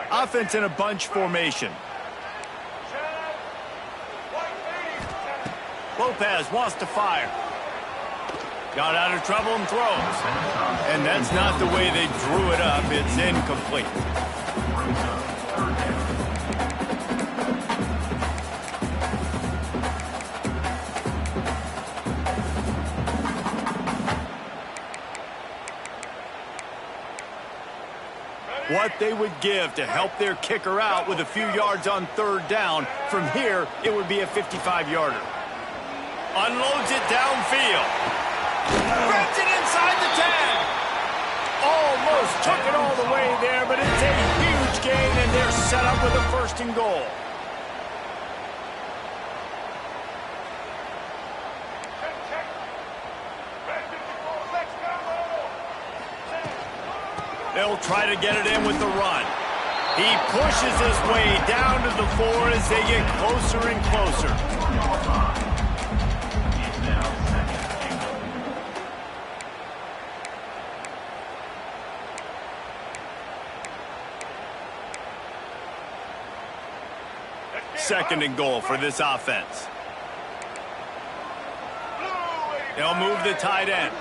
Offense in a bunch formation. Lopez wants to fire. Got out of trouble and throws. And that's not the way they drew it up. It's incomplete. What they would give to help their kicker out with a few yards on 3rd down. From here, it would be a 55-yarder. Unloads it downfield. Grabs it inside the 10. Almost took it all the way there, but it's a huge gain, and they're set up with a 1st and goal. They'll try to get it in with the run. He pushes his way down to the 4 as they get closer and closer. Second and goal for this offense. They'll move the tight end.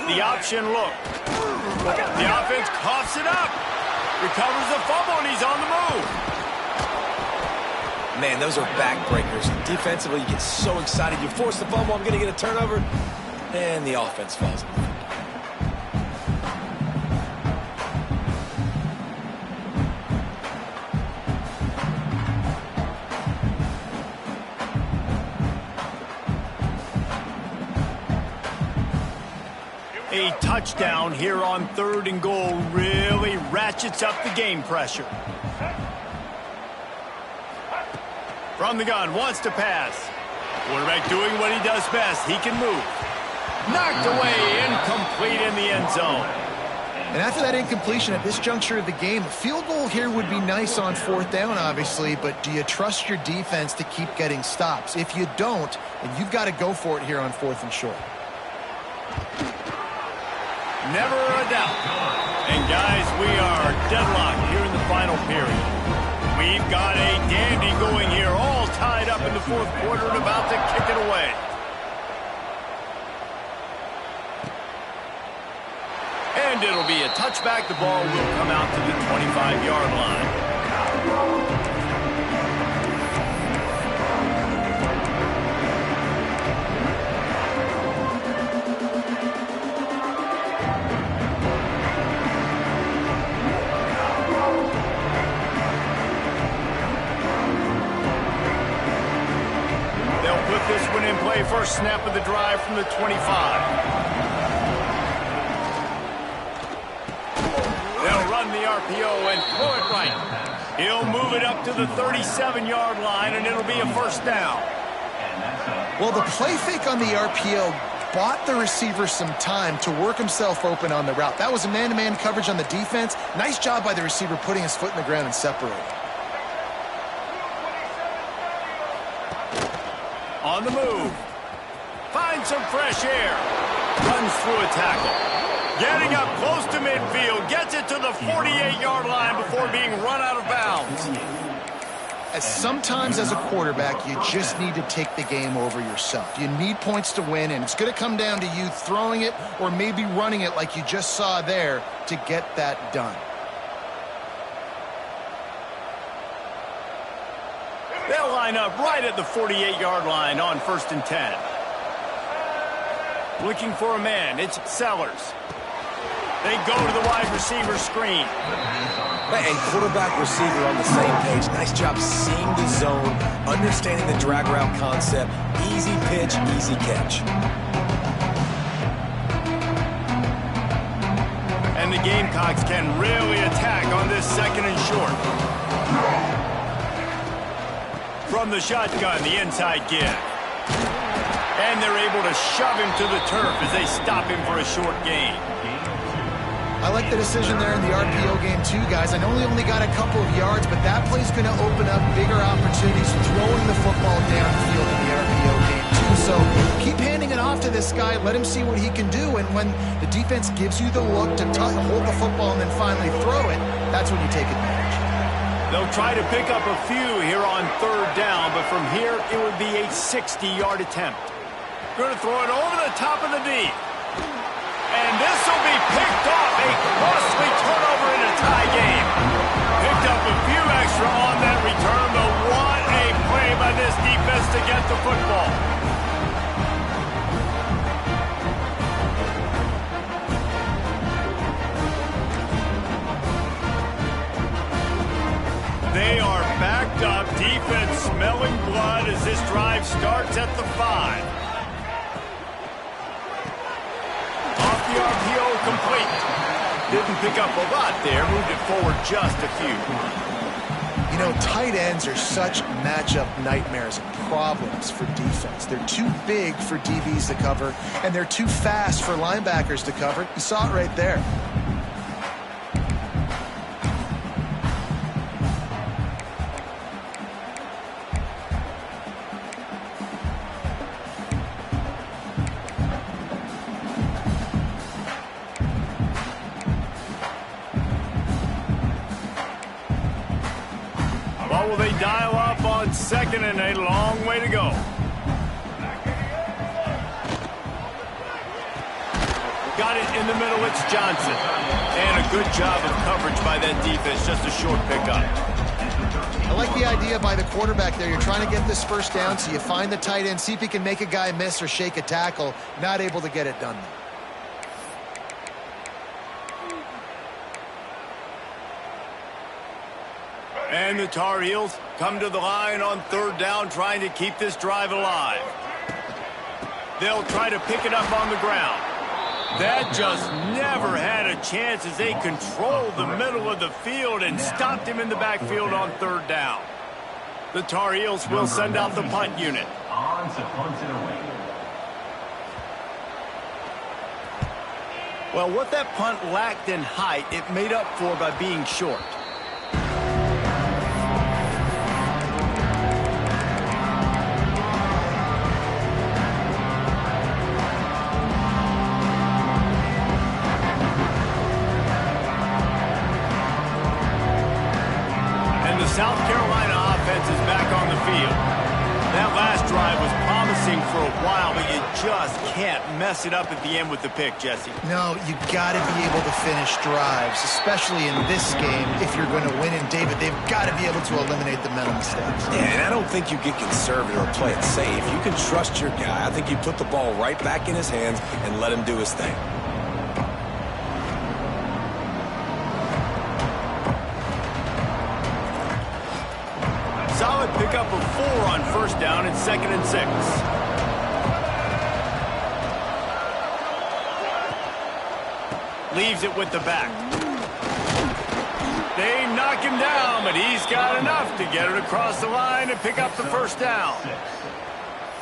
The option look. The offense coughs it up. Recovers the fumble, and he's on the move. Man, those are backbreakers. Defensively, you get so excited. You force the fumble, I'm going to get a turnover, and the offense falls. A touchdown here on 3rd and goal really ratchets up the game pressure. From the gun, wants to pass. Quarterback doing what he does best. He can move. Knocked away, incomplete in the end zone. And after that incompletion at this juncture of the game, a field goal here would be nice on 4th down, obviously, but do you trust your defense to keep getting stops? If you don't, then you've got to go for it here on 4th and short. Never a doubt. And guys, we are deadlocked here in the final period. We've got a dandy going here, all tied up in the 4th quarter and about to kick it away. And it'll be a touchback. The ball will come out to the 25-yard line. They'll put this one in play. First snap of the drive from the 25. The RPO and throw it right. He'll move it up to the 37-yard line, and it'll be a first down. Well, the play fake on the RPO bought the receiver some time to work himself open on the route. That was a man-to-man coverage on the defense. Nice job by the receiver putting his foot in the ground and separating. On the move. Finds some fresh air. Runs through a tackle. Getting up close to midfield, gets it to the 48-yard line before being run out of bounds. As sometimes as a quarterback, you just need to take the game over yourself. You need points to win, and it's going to come down to you throwing it or maybe running it like you just saw there to get that done. They'll line up right at the 48-yard line on 1st and 10. Looking for a man, it's Sellers. They go to the wide receiver screen. And quarterback receiver on the same page. Nice job seeing the zone, understanding the drag route concept. Easy pitch, easy catch. And the Gamecocks can really attack on this 2nd and short. From the shotgun, the inside give. And they're able to shove him to the turf as they stop him for a short gain. I like the decision there in the RPO game too, guys. I know he only got a couple of yards, but that play's going to open up bigger opportunities throwing the football downfield in the RPO game too. So keep handing it off to this guy. Let him see what he can do. And when the defense gives you the look to hold the football and then finally throw it, that's when you take advantage. They'll try to pick up a few here on 3rd down, but from here it would be a 60-yard attempt. Going to throw it over the top of the D. And this will be picked off. A costly turnover in a tie game. Picked up a few extra on that return, but what a play by this defense to get the football. They are backed up. Defense smelling blood as this drive starts at the 5. The RPO complete. Didn't pick up a lot there. Moved it forward just a few. You know, tight ends are such matchup nightmares and problems for defense. They're too big for DBs to cover, and they're too fast for linebackers to cover. You saw it right there. Will they dial up on 2nd and a long way to go? Got it in the middle, it's Johnson. And a good job of coverage by that defense, just a short pickup. I like the idea by the quarterback there. You're trying to get this first down, so you find the tight end, see if he can make a guy miss or shake a tackle. Not able to get it done. And the Tar Heels come to the line on 3rd down, trying to keep this drive alive. They'll try to pick it up on the ground. That just never had a chance as they controlled the middle of the field and stopped him in the backfield on 3rd down. The Tar Heels will send out the punt unit. On to punt it away. Well, what that punt lacked in height, it made up for by being short. And the South Carolina offense is back on the field. That last drive was promising for a while, but you just can't mess it up at the end with the pick, Jesse. No, you got to be able to finish drives, especially in this game. If you're going to win in David, they've got to be able to eliminate the mental mistakes. Yeah, and I don't think you get conservative or play it safe. You can trust your guy. I think you put the ball right back in his hands and let him do his thing. Solid pickup of 4 on first down and 2nd and 6. Leaves it with the back. They knock him down, but he's got enough to get it across the line and pick up the first down.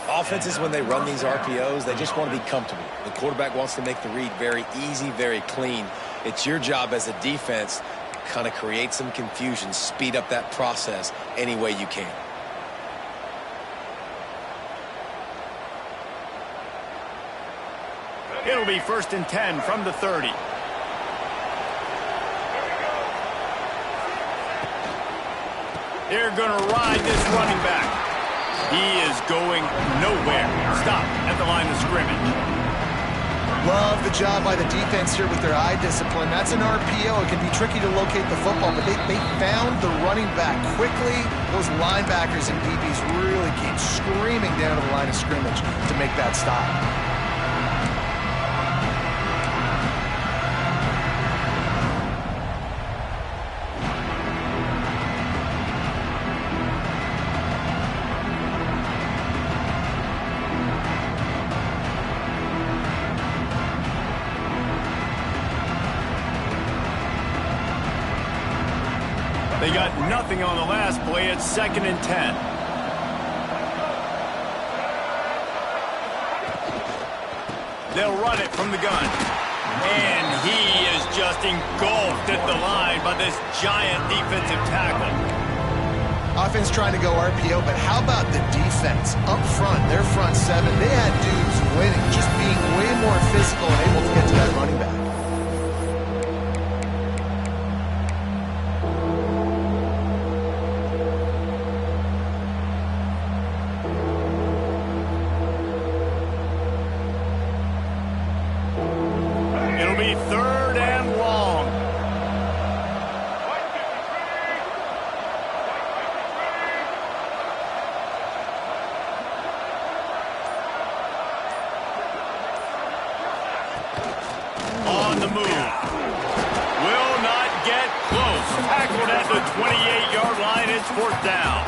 Offenses, when they run these RPOs, they just want to be comfortable. The quarterback wants to make the read very easy, very clean. It's your job as a defense to kind of create some confusion, speed up that process any way you can. It'll be 1st and 10 from the 30. They're going to ride this running back. He is going nowhere. Stop at the line of scrimmage. Love the job by the defense here with their eye discipline. That's an RPO. It can be tricky to locate the football, but they found the running back quickly. Those linebackers and DBs really came screaming down to the line of scrimmage to make that stop. They got nothing on the last play. It's 2nd and 10. They'll run it from the gun. And he is just engulfed at the line by this giant defensive tackle. Offense trying to go RPO, but how about the defense? Up front, their front seven, they had dudes winning, just being way more physical and able to get to that running back. It'll be 3rd and long. On the move. Will not get close. Tackled at the 28-yard line. It's 4th down.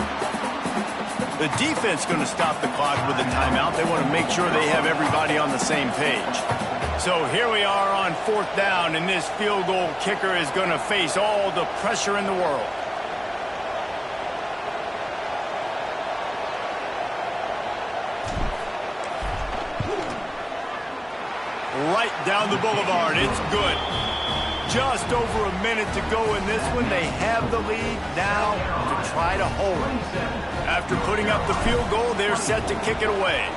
The defense going to stop the clock with a timeout. They want to make sure they have everybody on the same page. So here we are on 4th down, and this field goal kicker is going to face all the pressure in the world. Right down the boulevard. It's good. Just over a minute to go in this one. They have the lead now to try to hold it. After putting up the field goal, they're set to kick it away.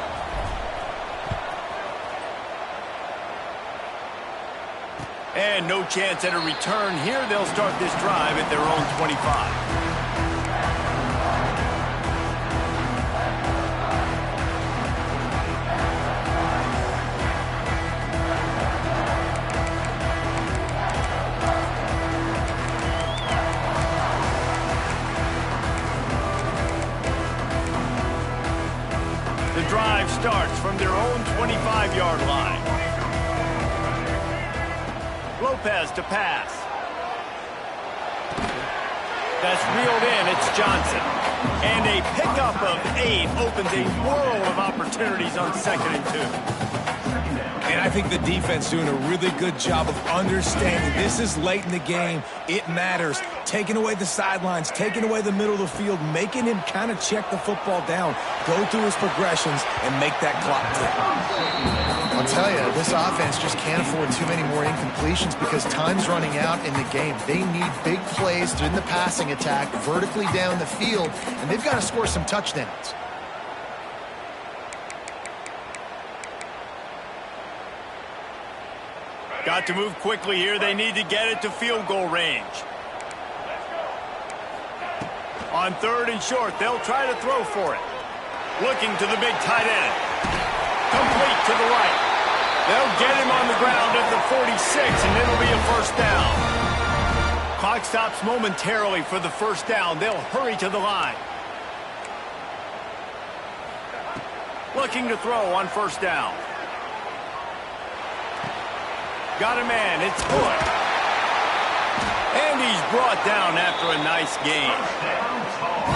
And no chance at a return here. They'll start this drive at their own 25. The drive starts from their own 25-yard line. Lopez to pass. That's reeled in. It's Johnson. And a pickup of 8 opens a world of opportunities on 2nd and 2. And I think the defense doing a really good job of understanding this is late in the game. It matters. Taking away the sidelines, taking away the middle of the field, making him kind of check the football down, go through his progressions, and make that clock tick. I'll tell you, this offense just can't afford too many more incompletions because time's running out in the game. They need big plays in the passing attack, vertically down the field, and they've got to score some touchdowns. Got to move quickly here. They need to get it to field goal range. On 3rd and short, they'll try to throw for it. Looking to the big tight end. Complete to the right. They'll get him on the ground at the 46, and it'll be a first down. Clock stops momentarily for the first down. They'll hurry to the line. Looking to throw on first down. Got a man. It's good. And he's brought down after a nice gain.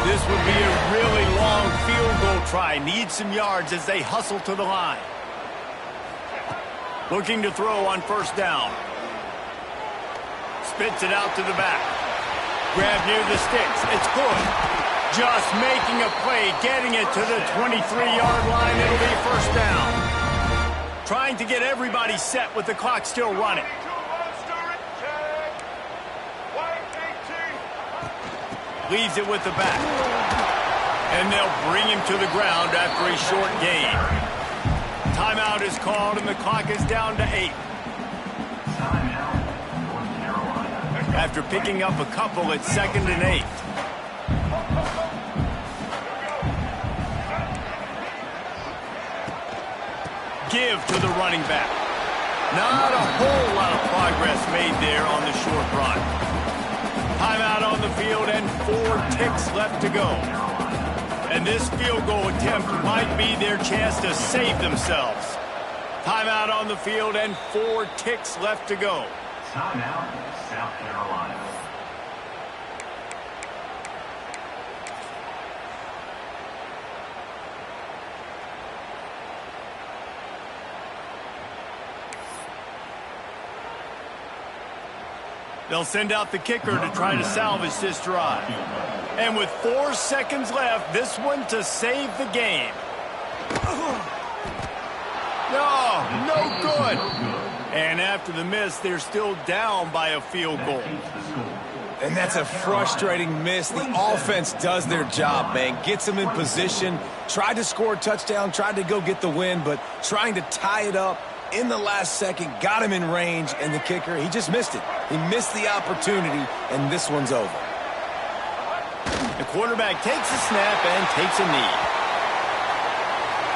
This would be a really long field goal try. Needs some yards as they hustle to the line. Looking to throw on first down. Spits it out to the back. Grab near the sticks. It's good. Just making a play, getting it to the 23-yard line. It'll be first down. Trying to get everybody set with the clock still running. Leaves it with the back. And they'll bring him to the ground after a short gain. Timeout is called, and the clock is down to 8. After picking up a couple, it's 2nd and 8. Give to the running back. Not a whole lot of progress made there on the short run. Timeout on the field and 4 ticks left to go. And this field goal attempt might be their chance to save themselves. Timeout on the field and 4 ticks left to go. Timeout, South Carolina. They'll send out the kicker to try to salvage this drive. And with 4 seconds left, this one to save the game. No good. And after the miss, they're still down by a field goal. And that's a frustrating miss. The offense does their job, man. Gets them in position, tried to score a touchdown, tried to go get the win, but trying to tie it up in the last second, got him in range, and the kicker, he just missed it. He missed the opportunity, and this one's over. The quarterback takes a snap and takes a knee.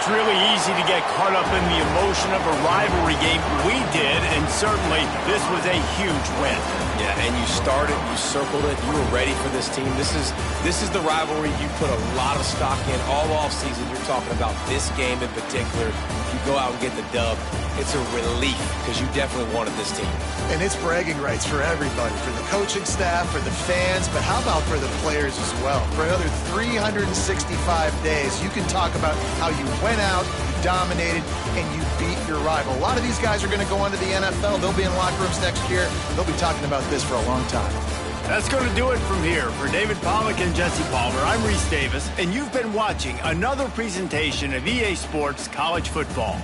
It's really easy to get caught up in the emotion of a rivalry game. We did, and certainly this was a huge win. Yeah, and you started, you circled it, you were ready for this team. This is the rivalry you put a lot of stock in all offseason. You're talking about this game in particular. If you go out and get the dub, it's a relief because you definitely wanted this team. And it's bragging rights for everybody, for the coaching staff, for the fans, but how about for the players as well? For another 365 days, you can talk about how you went out, you dominated, and you beat your rival. A lot of these guys are going to go on to the NFL. They'll be in locker rooms next year. They'll be talking about this for a long time. That's going to do it from here. For David Pollack and Jesse Palmer, I'm Reese Davis, and you've been watching another presentation of EA Sports College Football.